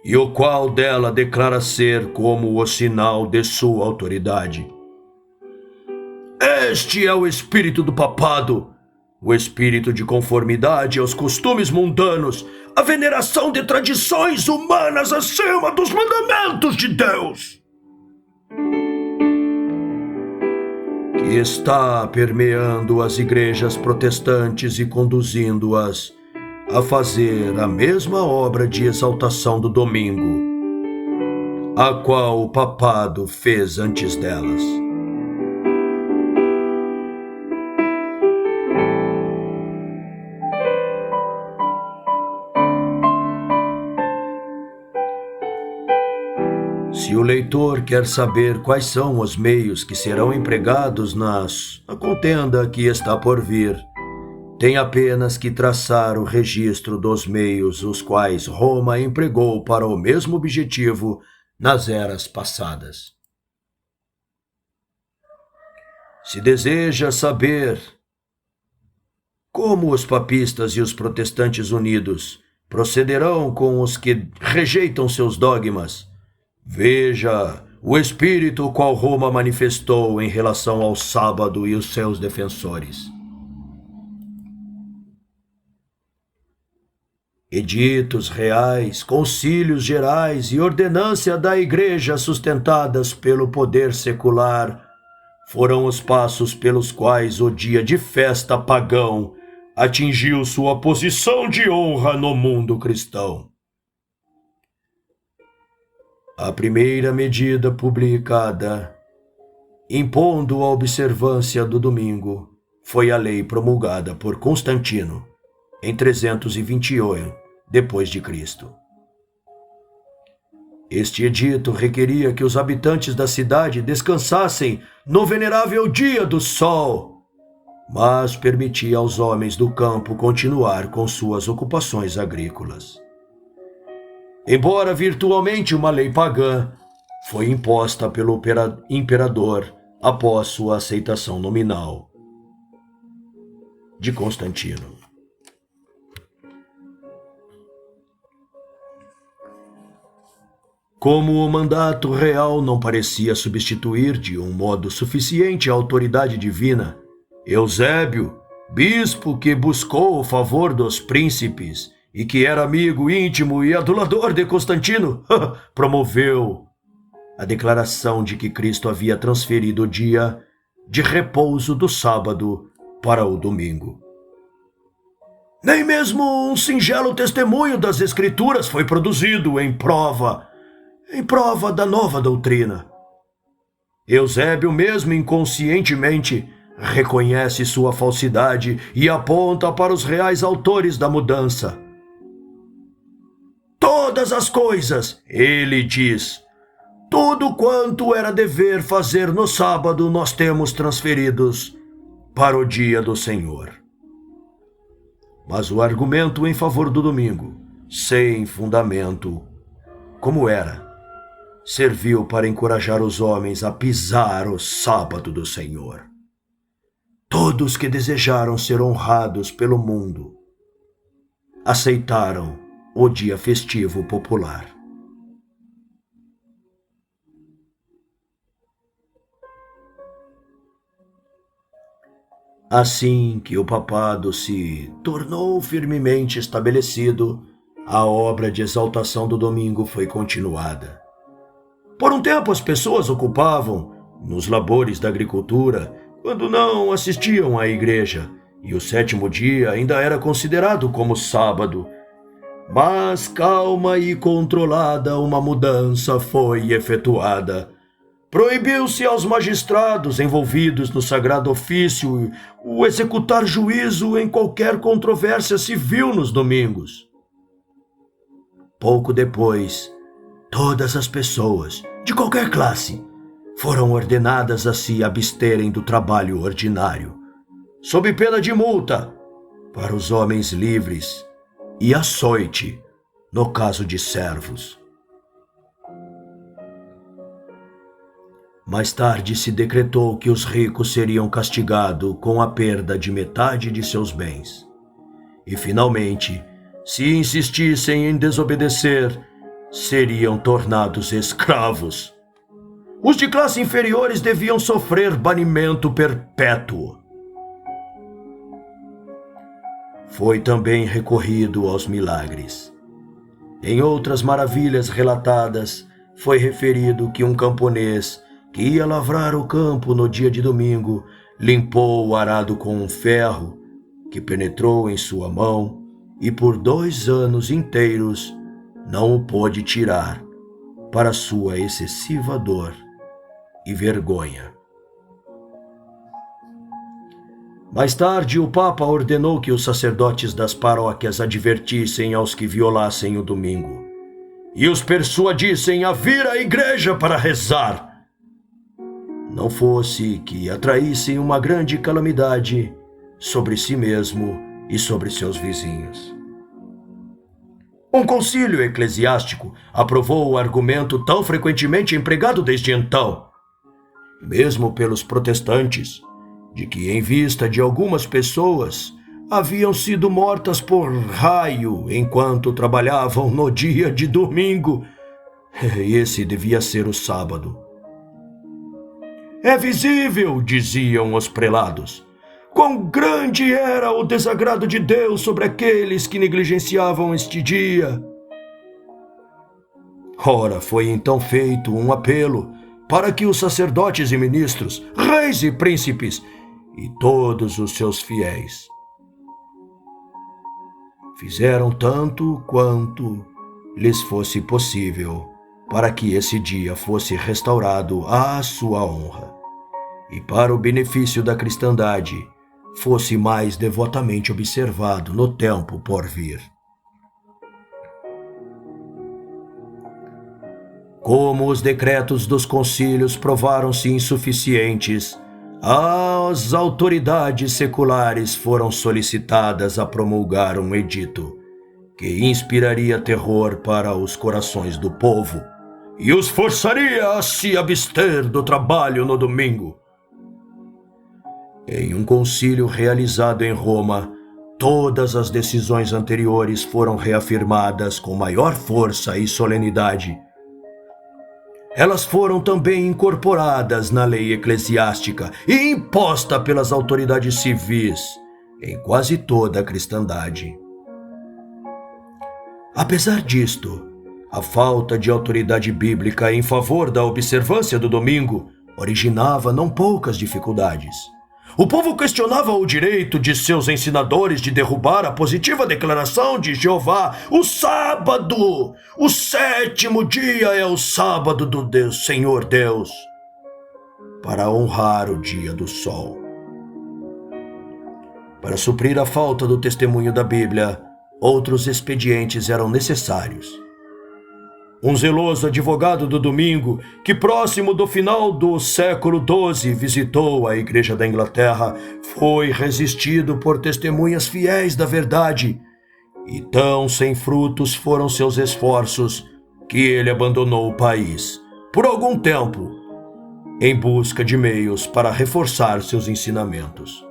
e o qual dela declara ser como o sinal de sua autoridade. Este é o espírito do papado, o espírito de conformidade aos costumes mundanos, a veneração de tradições humanas acima dos mandamentos de Deus, que está permeando as igrejas protestantes e conduzindo-as a fazer a mesma obra de exaltação do domingo, a qual o papado fez antes delas. Se o leitor quer saber quais são os meios que serão empregados na contenda que está por vir, tem apenas que traçar o registro dos meios os quais Roma empregou para o mesmo objetivo nas eras passadas. Se deseja saber como os papistas e os protestantes unidos procederão com os que rejeitam seus dogmas, veja o espírito qual Roma manifestou em relação ao sábado e os seus defensores. Editos reais, concílios gerais e ordenância da Igreja sustentadas pelo poder secular foram os passos pelos quais o dia de festa pagão atingiu sua posição de honra no mundo cristão. A primeira medida publicada, impondo a observância do domingo, foi a lei promulgada por Constantino em 328 depois de Cristo. Este edito requeria que os habitantes da cidade descansassem no venerável dia do sol, mas permitia aos homens do campo continuar com suas ocupações agrícolas. Embora virtualmente uma lei pagã, foi imposta pelo imperador após sua aceitação nominal de Constantino. Como o mandato real não parecia substituir de um modo suficiente a autoridade divina, Eusébio, bispo que buscou o favor dos príncipes e que era amigo íntimo e adulador de Constantino, promoveu a declaração de que Cristo havia transferido o dia de repouso do sábado para o domingo. Nem mesmo um singelo testemunho das Escrituras foi produzido em prova da nova doutrina. Eusébio, mesmo inconscientemente, reconhece sua falsidade e aponta para os reais autores da mudança. Todas as coisas, ele diz, tudo quanto era dever fazer no sábado nós temos transferidos para o dia do Senhor. Mas o argumento em favor do domingo, sem fundamento, como era, serviu para encorajar os homens a pisar o sábado do Senhor. Todos que desejaram ser honrados pelo mundo aceitaram o dia festivo popular. Assim que o papado se tornou firmemente estabelecido, a obra de exaltação do domingo foi continuada. Por um tempo as pessoas ocupavam nos labores da agricultura quando não assistiam à igreja, e o sétimo dia ainda era considerado como sábado. Mas calma e controlada uma mudança foi efetuada. Proibiu-se aos magistrados envolvidos no sagrado ofício o executar juízo em qualquer controvérsia civil nos domingos. Pouco depois, todas as pessoas, de qualquer classe, foram ordenadas a se absterem do trabalho ordinário, sob pena de multa para os homens livres e açoite no caso de servos. Mais tarde se decretou que os ricos seriam castigados com a perda de metade de seus bens. E, finalmente, se insistissem em desobedecer, seriam tornados escravos. Os de classe inferiores deviam sofrer banimento perpétuo. Foi também recorrido aos milagres. Em outras maravilhas relatadas, foi referido que um camponês que ia lavrar o campo no dia de domingo limpou o arado com um ferro que penetrou em sua mão e por 2 anos inteiros não o pôde tirar, para sua excessiva dor e vergonha. Mais tarde, o Papa ordenou que os sacerdotes das paróquias advertissem aos que violassem o domingo e os persuadissem a vir à igreja para rezar. Não fosse que atraíssem uma grande calamidade sobre si mesmo e sobre seus vizinhos. Um concílio eclesiástico aprovou o argumento tão frequentemente empregado desde então, mesmo pelos protestantes, de que, em vista de algumas pessoas, haviam sido mortas por raio enquanto trabalhavam no dia de domingo. Esse devia ser o sábado. É visível, diziam os prelados, quão grande era o desagrado de Deus sobre aqueles que negligenciavam este dia. Ora, foi então feito um apelo para que os sacerdotes e ministros, reis e príncipes, e todos os seus fiéis fizeram tanto quanto lhes fosse possível para que esse dia fosse restaurado à sua honra e para o benefício da cristandade fosse mais devotamente observado no tempo por vir. Como os decretos dos concílios provaram-se insuficientes, as autoridades seculares foram solicitadas a promulgar um edito que inspiraria terror para os corações do povo e os forçaria a se abster do trabalho no domingo. Em um concílio realizado em Roma, todas as decisões anteriores foram reafirmadas com maior força e solenidade. Elas foram também incorporadas na lei eclesiástica e imposta pelas autoridades civis em quase toda a cristandade. Apesar disto, a falta de autoridade bíblica em favor da observância do domingo originava não poucas dificuldades. O povo questionava o direito de seus ensinadores de derrubar a positiva declaração de Jeová: o sábado, o 7º dia é o sábado do Deus, Senhor Deus, para honrar o dia do sol. Para suprir a falta do testemunho da Bíblia, outros expedientes eram necessários. um zeloso advogado do domingo que, próximo do final do século XII, visitou a Igreja da Inglaterra, foi resistido por testemunhas fiéis da verdade, e tão sem frutos foram seus esforços que ele abandonou o país, por algum tempo, em busca de meios para reforçar seus ensinamentos.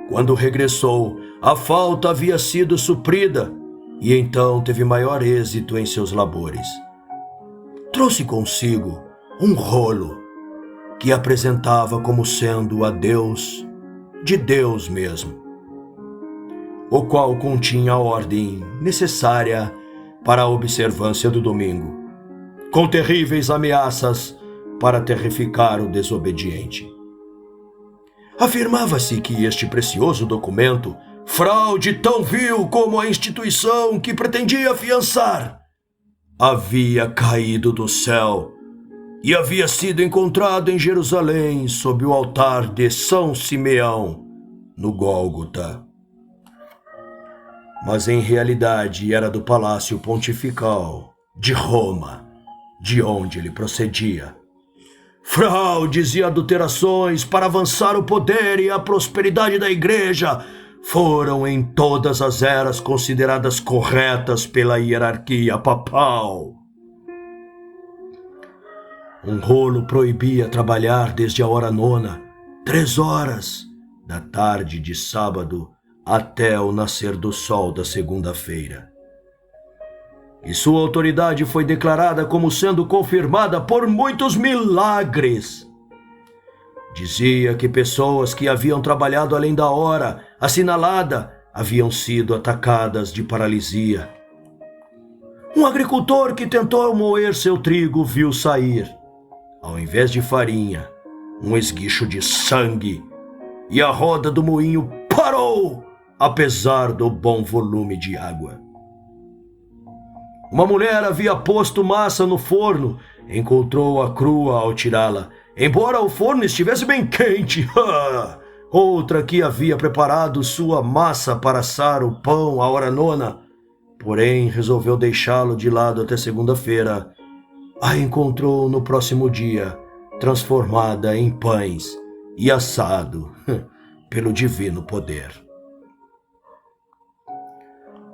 Quando regressou, a falta havia sido suprida e então teve maior êxito em seus labores. Trouxe consigo um rolo que apresentava como sendo a Deus, de Deus mesmo, o qual continha a ordem necessária para a observância do domingo, com terríveis ameaças para terrificar o desobediente. Afirmava-se que este precioso documento, fraude tão vil como a instituição que pretendia afiançar, havia caído do céu e havia sido encontrado em Jerusalém sob o altar de São Simeão, no Gólgota. Mas em realidade era do Palácio Pontifical de Roma, de onde ele procedia. Fraudes e adulterações para avançar o poder e a prosperidade da Igreja foram em todas as eras consideradas corretas pela hierarquia papal. Um rolo proibia trabalhar desde a hora nona, 3 horas da tarde de sábado, até o nascer do sol da segunda-feira. E sua autoridade foi declarada como sendo confirmada por muitos milagres. Dizia que pessoas que haviam trabalhado além da hora assinalada haviam sido atacadas de paralisia. Um agricultor que tentou moer seu trigo viu sair, ao invés de farinha, um esguicho de sangue, e a roda do moinho parou, apesar do bom volume de água. Uma mulher havia posto massa no forno, encontrou-a crua ao tirá-la, embora o forno estivesse bem quente. Outra que havia preparado sua massa para assar o pão à hora nona, porém resolveu deixá-lo de lado até segunda-feira, a encontrou no próximo dia, transformada em pães e assado pelo divino poder.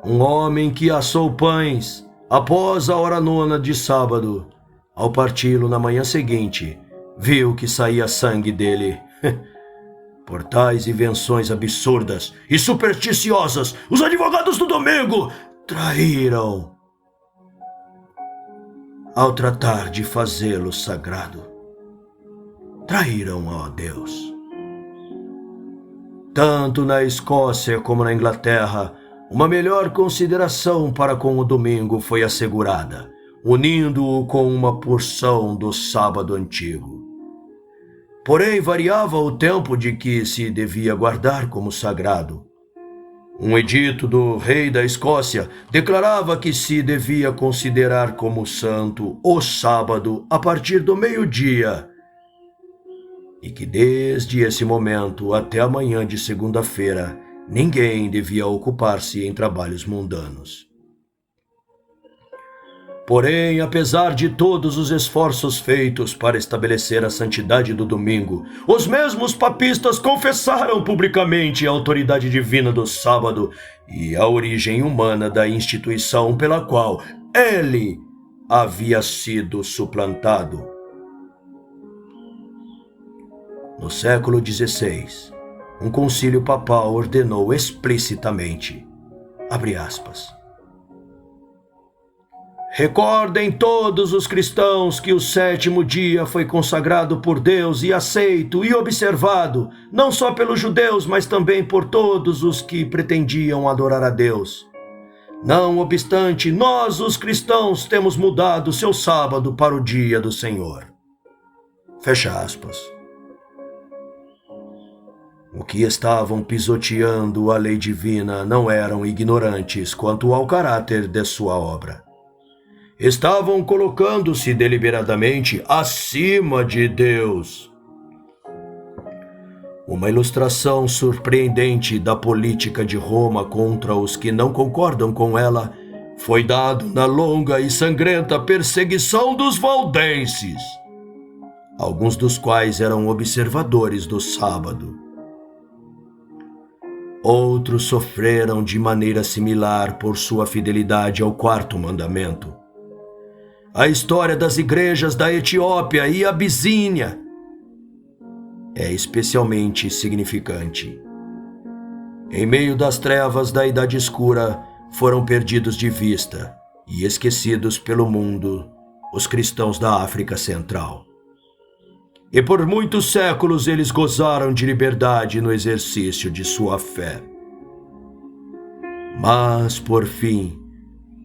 Um homem que assou pães após a hora nona de sábado, ao parti-lo na manhã seguinte, viu que saía sangue dele. Por tais invenções absurdas e supersticiosas, os advogados do domingo traíram ao tratar de fazê-lo sagrado. Traíram a Deus. Tanto na Escócia como na Inglaterra, uma melhor consideração para com o domingo foi assegurada, unindo-o com uma porção do sábado antigo. Porém, variava o tempo de que se devia guardar como sagrado. Um edito do rei da Escócia declarava que se devia considerar como santo o sábado a partir do meio-dia, e que desde esse momento até a manhã de segunda-feira, ninguém devia ocupar-se em trabalhos mundanos. Porém, apesar de todos os esforços feitos para estabelecer a santidade do domingo, os mesmos papistas confessaram publicamente a autoridade divina do sábado e a origem humana da instituição pela qual ele havia sido suplantado. No século XVI, um concílio papal ordenou explicitamente, abre aspas, recordem todos os cristãos que o 7º dia foi consagrado por Deus e aceito e observado, não só pelos judeus, mas também por todos os que pretendiam adorar a Deus. Não obstante, nós, os cristãos, temos mudado seu sábado para o dia do Senhor. Fecha aspas. O que estavam pisoteando a lei divina não eram ignorantes quanto ao caráter de sua obra. Estavam colocando-se deliberadamente acima de Deus. Uma ilustração surpreendente da política de Roma contra os que não concordam com ela foi dado na longa e sangrenta perseguição dos valdenses, alguns dos quais eram observadores do sábado. Outros sofreram de maneira similar por sua fidelidade ao quarto mandamento. A história das igrejas da Etiópia e Abissínia é especialmente significante. Em meio das trevas da Idade Escura, foram perdidos de vista e esquecidos pelo mundo os cristãos da África Central. E por muitos séculos eles gozaram de liberdade no exercício de sua fé. Mas, por fim,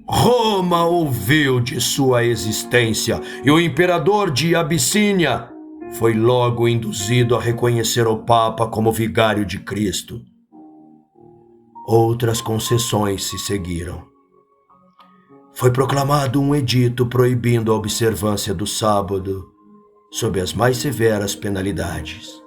Roma ouviu de sua existência e o imperador de Abissínia foi logo induzido a reconhecer o Papa como vigário de Cristo. Outras concessões se seguiram. Foi proclamado um edito proibindo a observância do sábado, sob as mais severas penalidades.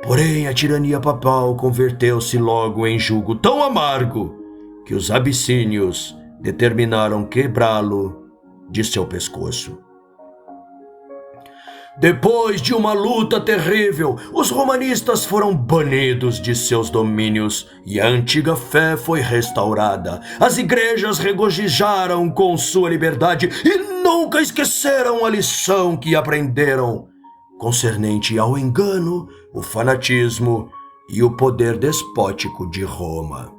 Porém, a tirania papal converteu-se logo em jugo tão amargo que os abissínios determinaram quebrá-lo de seu pescoço. Depois de uma luta terrível, os romanistas foram banidos de seus domínios e a antiga fé foi restaurada. As igrejas regozijaram com sua liberdade e nunca esqueceram a lição que aprenderam concernente ao engano, o fanatismo e o poder despótico de Roma.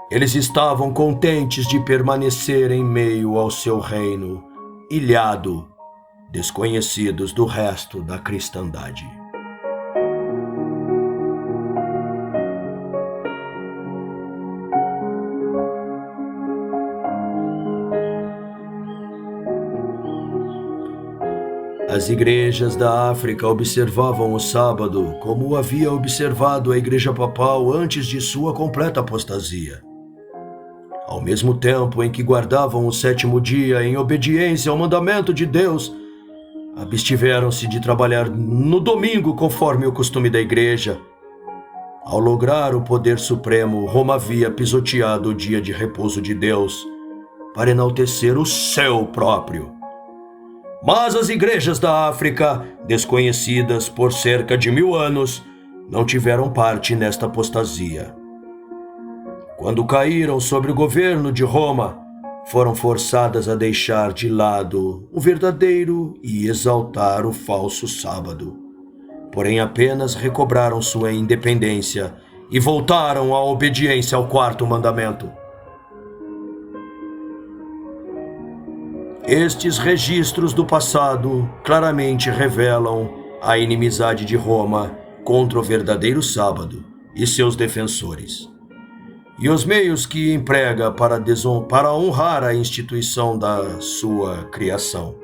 Eles estavam contentes de permanecer em meio ao seu reino, ilhado, desconhecidos do resto da cristandade. As igrejas da África observavam o sábado como havia observado a Igreja Papal antes de sua completa apostasia. Ao mesmo tempo em que guardavam o sétimo dia em obediência ao mandamento de Deus, abstiveram-se de trabalhar no domingo conforme o costume da igreja. Ao lograr o poder supremo, Roma havia pisoteado o dia de repouso de Deus para enaltecer o seu próprio. Mas as igrejas da África, desconhecidas por cerca de 1000 anos, não tiveram parte nesta apostasia. Quando caíram sobre o governo de Roma, foram forçadas a deixar de lado o verdadeiro e exaltar o falso sábado. Porém, apenas recobraram sua independência e voltaram à obediência ao quarto mandamento. Estes registros do passado claramente revelam a inimizade de Roma contra o verdadeiro sábado e seus defensores, e os meios que emprega para honrar a instituição da sua criação.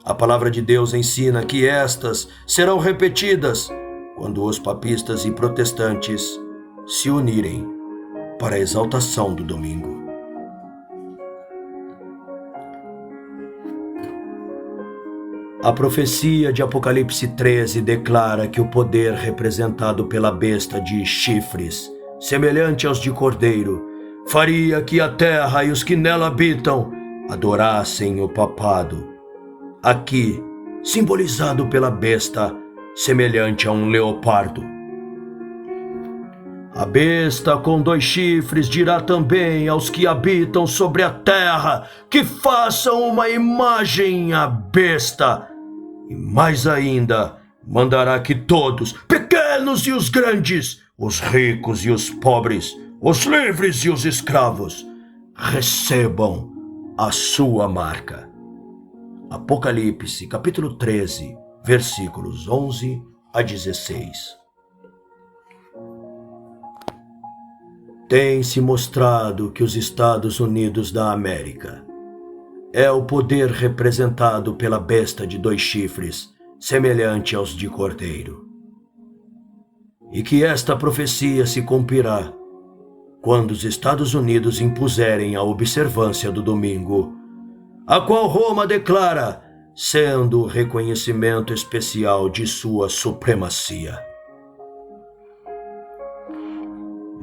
A palavra de Deus ensina que estas serão repetidas quando os papistas e protestantes se unirem para a exaltação do domingo. A profecia de Apocalipse 13 declara que o poder representado pela besta de chifres, semelhante aos de cordeiro, faria que a terra e os que nela habitam adorassem o papado. Aqui, simbolizado pela besta, semelhante a um leopardo. A besta com 2 chifres dirá também aos que habitam sobre a terra que façam uma imagem à besta. E mais ainda, mandará que todos, pequenos e os grandes, os ricos e os pobres, os livres e os escravos, recebam a sua marca. Apocalipse, capítulo 13, versículos 11 a 16. Tem-se mostrado que os Estados Unidos da América é o poder representado pela besta de 2 chifres, semelhante aos de cordeiro. E que esta profecia se cumprirá quando os Estados Unidos impuserem a observância do domingo, a qual Roma declara sendo o reconhecimento especial de sua supremacia.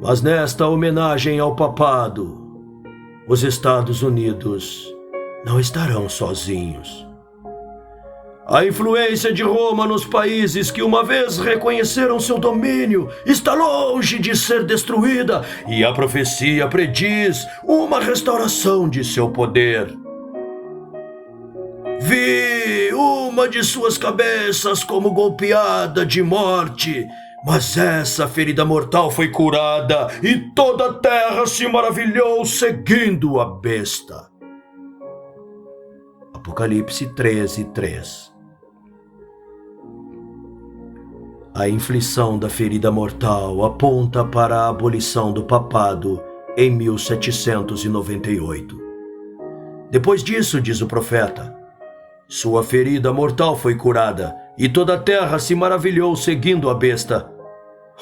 Mas nesta homenagem ao papado, os Estados Unidos não estarão sozinhos. A influência de Roma nos países que uma vez reconheceram seu domínio está longe de ser destruída, e a profecia prediz uma restauração de seu poder. Vi uma de suas cabeças como golpeada de morte, mas essa ferida mortal foi curada e toda a terra se maravilhou seguindo a besta. Apocalipse 13:3. A inflição da ferida mortal aponta para a abolição do papado em 1798. Depois disso, diz o profeta, sua ferida mortal foi curada e toda a terra se maravilhou seguindo a besta.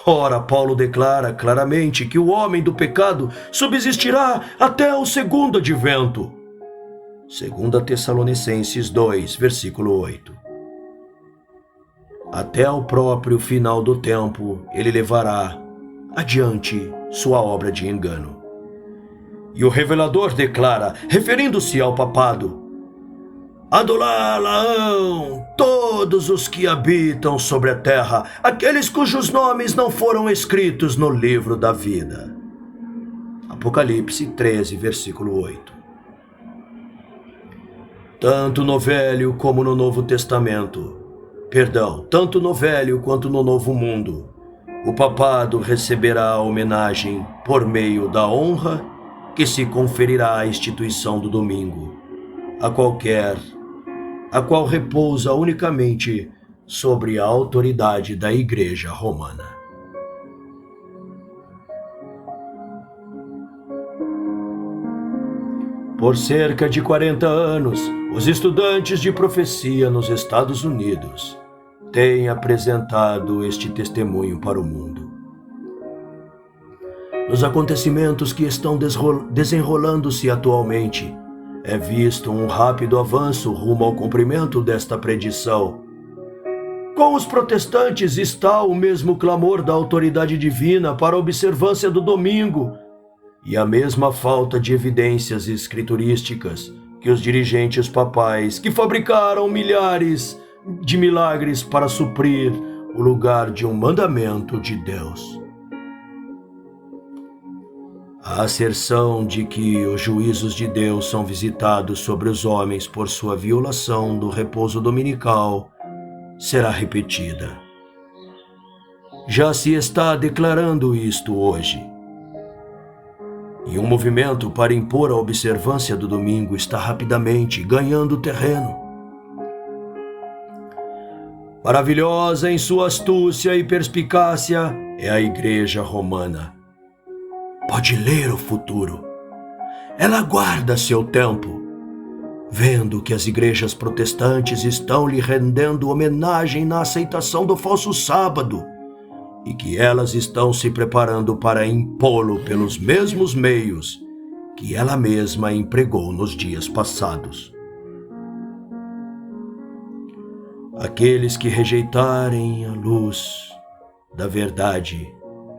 Ora, Paulo declara claramente que o homem do pecado subsistirá até o segundo advento. 2 Tessalonicenses 2, versículo 8. Até o próprio final do tempo, ele levará adiante sua obra de engano. E o revelador declara, referindo-se ao papado, Adolá-la-ão todos os que habitam sobre a terra, aqueles cujos nomes não foram escritos no livro da vida. Apocalipse 13, versículo 8. Tanto no Velho como no Novo Testamento, tanto no Velho quanto no Novo Mundo, o papado receberá a homenagem por meio da honra que se conferirá à instituição do domingo, a qual repousa unicamente sobre a autoridade da Igreja Romana. Por cerca de 40 anos, os estudantes de profecia nos Estados Unidos têm apresentado este testemunho para o mundo. Nos acontecimentos que estão desenrolando-se atualmente, é visto um rápido avanço rumo ao cumprimento desta predição. Com os protestantes está o mesmo clamor da autoridade divina para a observância do domingo e a mesma falta de evidências escriturísticas que os dirigentes papais que fabricaram milhares de milagres para suprir o lugar de um mandamento de Deus. A asserção de que os juízos de Deus são visitados sobre os homens por sua violação do repouso dominical será repetida. Já se está declarando isto hoje. E um movimento para impor a observância do domingo está rapidamente ganhando terreno. Maravilhosa em sua astúcia e perspicácia é a Igreja Romana. Pode ler o futuro. Ela aguarda seu tempo, vendo que as igrejas protestantes estão lhe rendendo homenagem na aceitação do falso sábado e que elas estão se preparando para impô-lo pelos mesmos meios que ela mesma empregou nos dias passados. Aqueles que rejeitarem a luz da verdade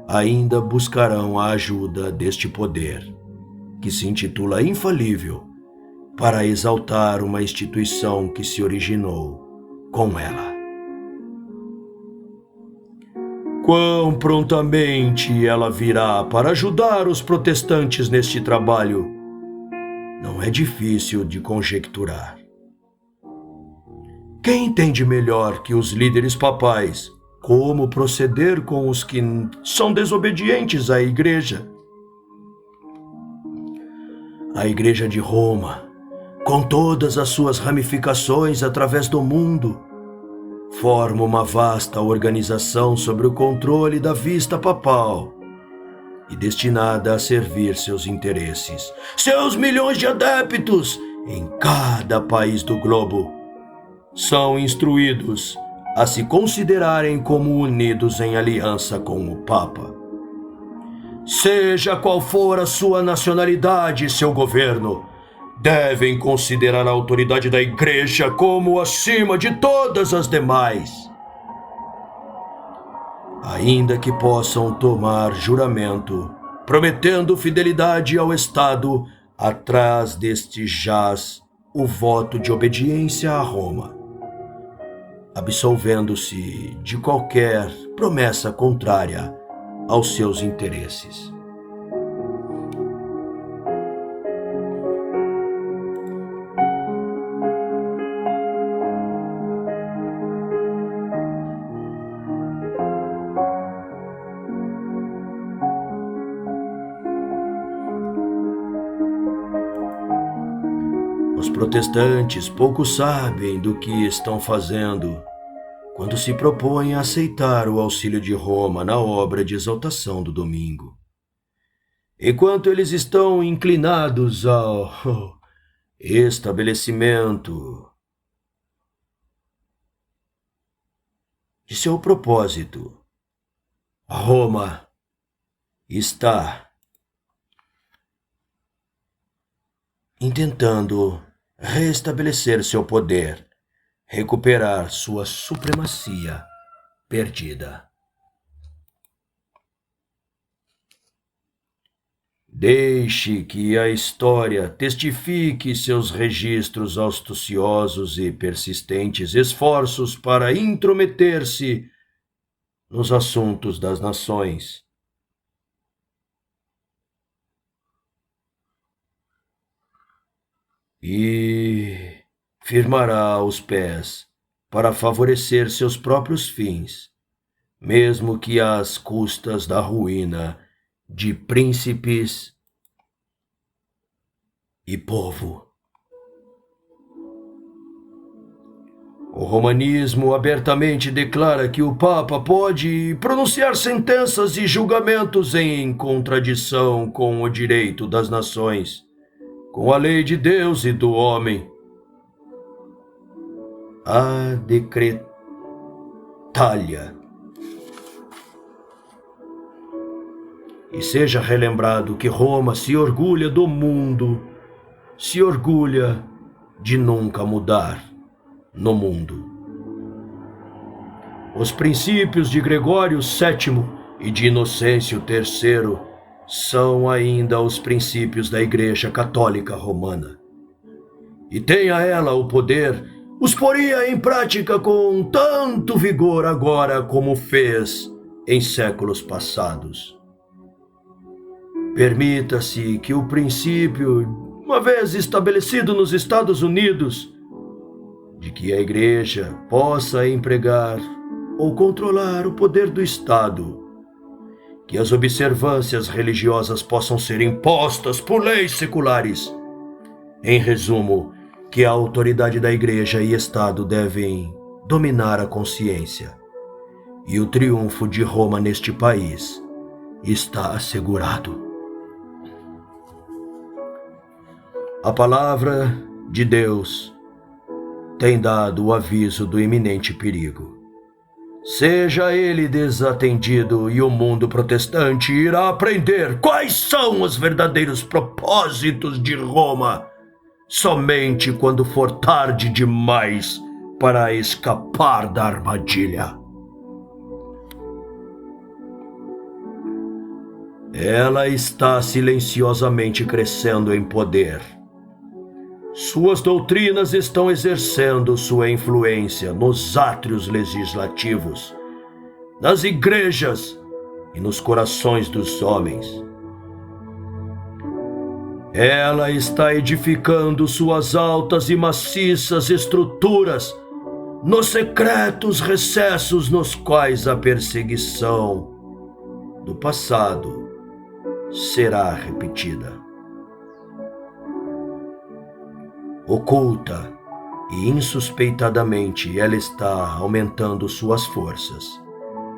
ainda buscarão a ajuda deste poder, que se intitula infalível, para exaltar uma instituição que se originou com ela. Quão prontamente ela virá para ajudar os protestantes neste trabalho, não é difícil de conjecturar. Quem entende melhor que os líderes papais como proceder com os que são desobedientes à Igreja? A Igreja de Roma, com todas as suas ramificações através do mundo, forma uma vasta organização sob o controle da vista papal e destinada a servir seus interesses. Seus milhões de adeptos em cada país do globo são instruídos a se considerarem como unidos em aliança com o Papa. Seja qual for a sua nacionalidade e seu governo, devem considerar a autoridade da Igreja como acima de todas as demais. Ainda que possam tomar juramento prometendo fidelidade ao Estado. Atrás deste jaz o voto de obediência a Roma, absolvendo-se de qualquer promessa contrária aos seus interesses. Os protestantes pouco sabem do que estão fazendo quando se propõem a aceitar o auxílio de Roma na obra de exaltação do domingo. Enquanto eles estão inclinados ao estabelecimento de seu propósito, Roma está intentando restabelecer seu poder, recuperar sua supremacia perdida. Deixe que a história testifique seus registros astuciosos e persistentes esforços para intrometer-se nos assuntos das nações. E firmará os pés para favorecer seus próprios fins, mesmo que às custas da ruína de príncipes e povo. O romanismo abertamente declara que o Papa pode pronunciar sentenças e julgamentos em contradição com o direito das nações, com a lei de Deus e do homem. A decretalha. E seja relembrado que Roma se orgulha do mundo, se orgulha de nunca mudar no mundo. Os princípios de Gregório VII e de Inocêncio III são ainda os princípios da Igreja Católica Romana. E tenha ela o poder, os poria em prática com tanto vigor agora como fez em séculos passados. Permita-se que o princípio, uma vez estabelecido nos Estados Unidos, de que a Igreja possa empregar ou controlar o poder do Estado, que as observâncias religiosas possam ser impostas por leis seculares. Em resumo, que a autoridade da Igreja e Estado devem dominar a consciência, e o triunfo de Roma neste país está assegurado. A palavra de Deus tem dado o aviso do iminente perigo. Seja ele desatendido e o mundo protestante irá aprender quais são os verdadeiros propósitos de Roma, somente quando for tarde demais para escapar da armadilha. Ela está silenciosamente crescendo em poder. Suas doutrinas estão exercendo sua influência nos átrios legislativos, nas igrejas e nos corações dos homens. Ela está edificando suas altas e maciças estruturas nos secretos recessos nos quais a perseguição do passado será repetida. Oculta e insuspeitadamente ela está aumentando suas forças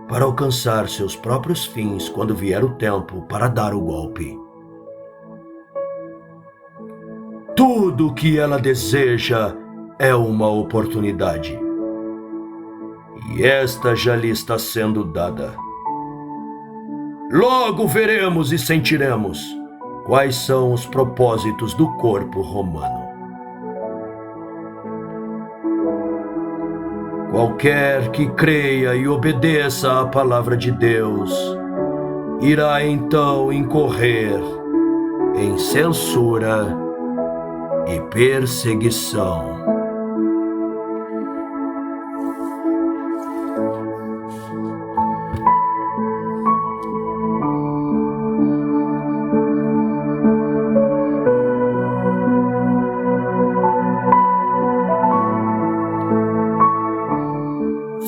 para alcançar seus próprios fins quando vier o tempo para dar o golpe. Tudo o que ela deseja é uma oportunidade. E esta já lhe está sendo dada. Logo veremos e sentiremos quais são os propósitos do corpo romano. Qualquer que creia e obedeça à palavra de Deus irá então incorrer em censura e perseguição.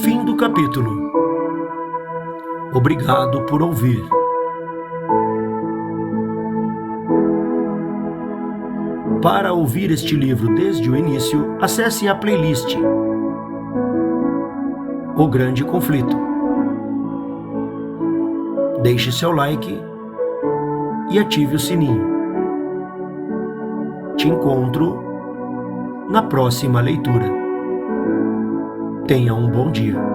Fim do capítulo. Obrigado por ouvir. Para ouvir este livro desde o início, acesse a playlist O Grande Conflito. Deixe seu like e ative o sininho. Te encontro na próxima leitura. Tenha um bom dia.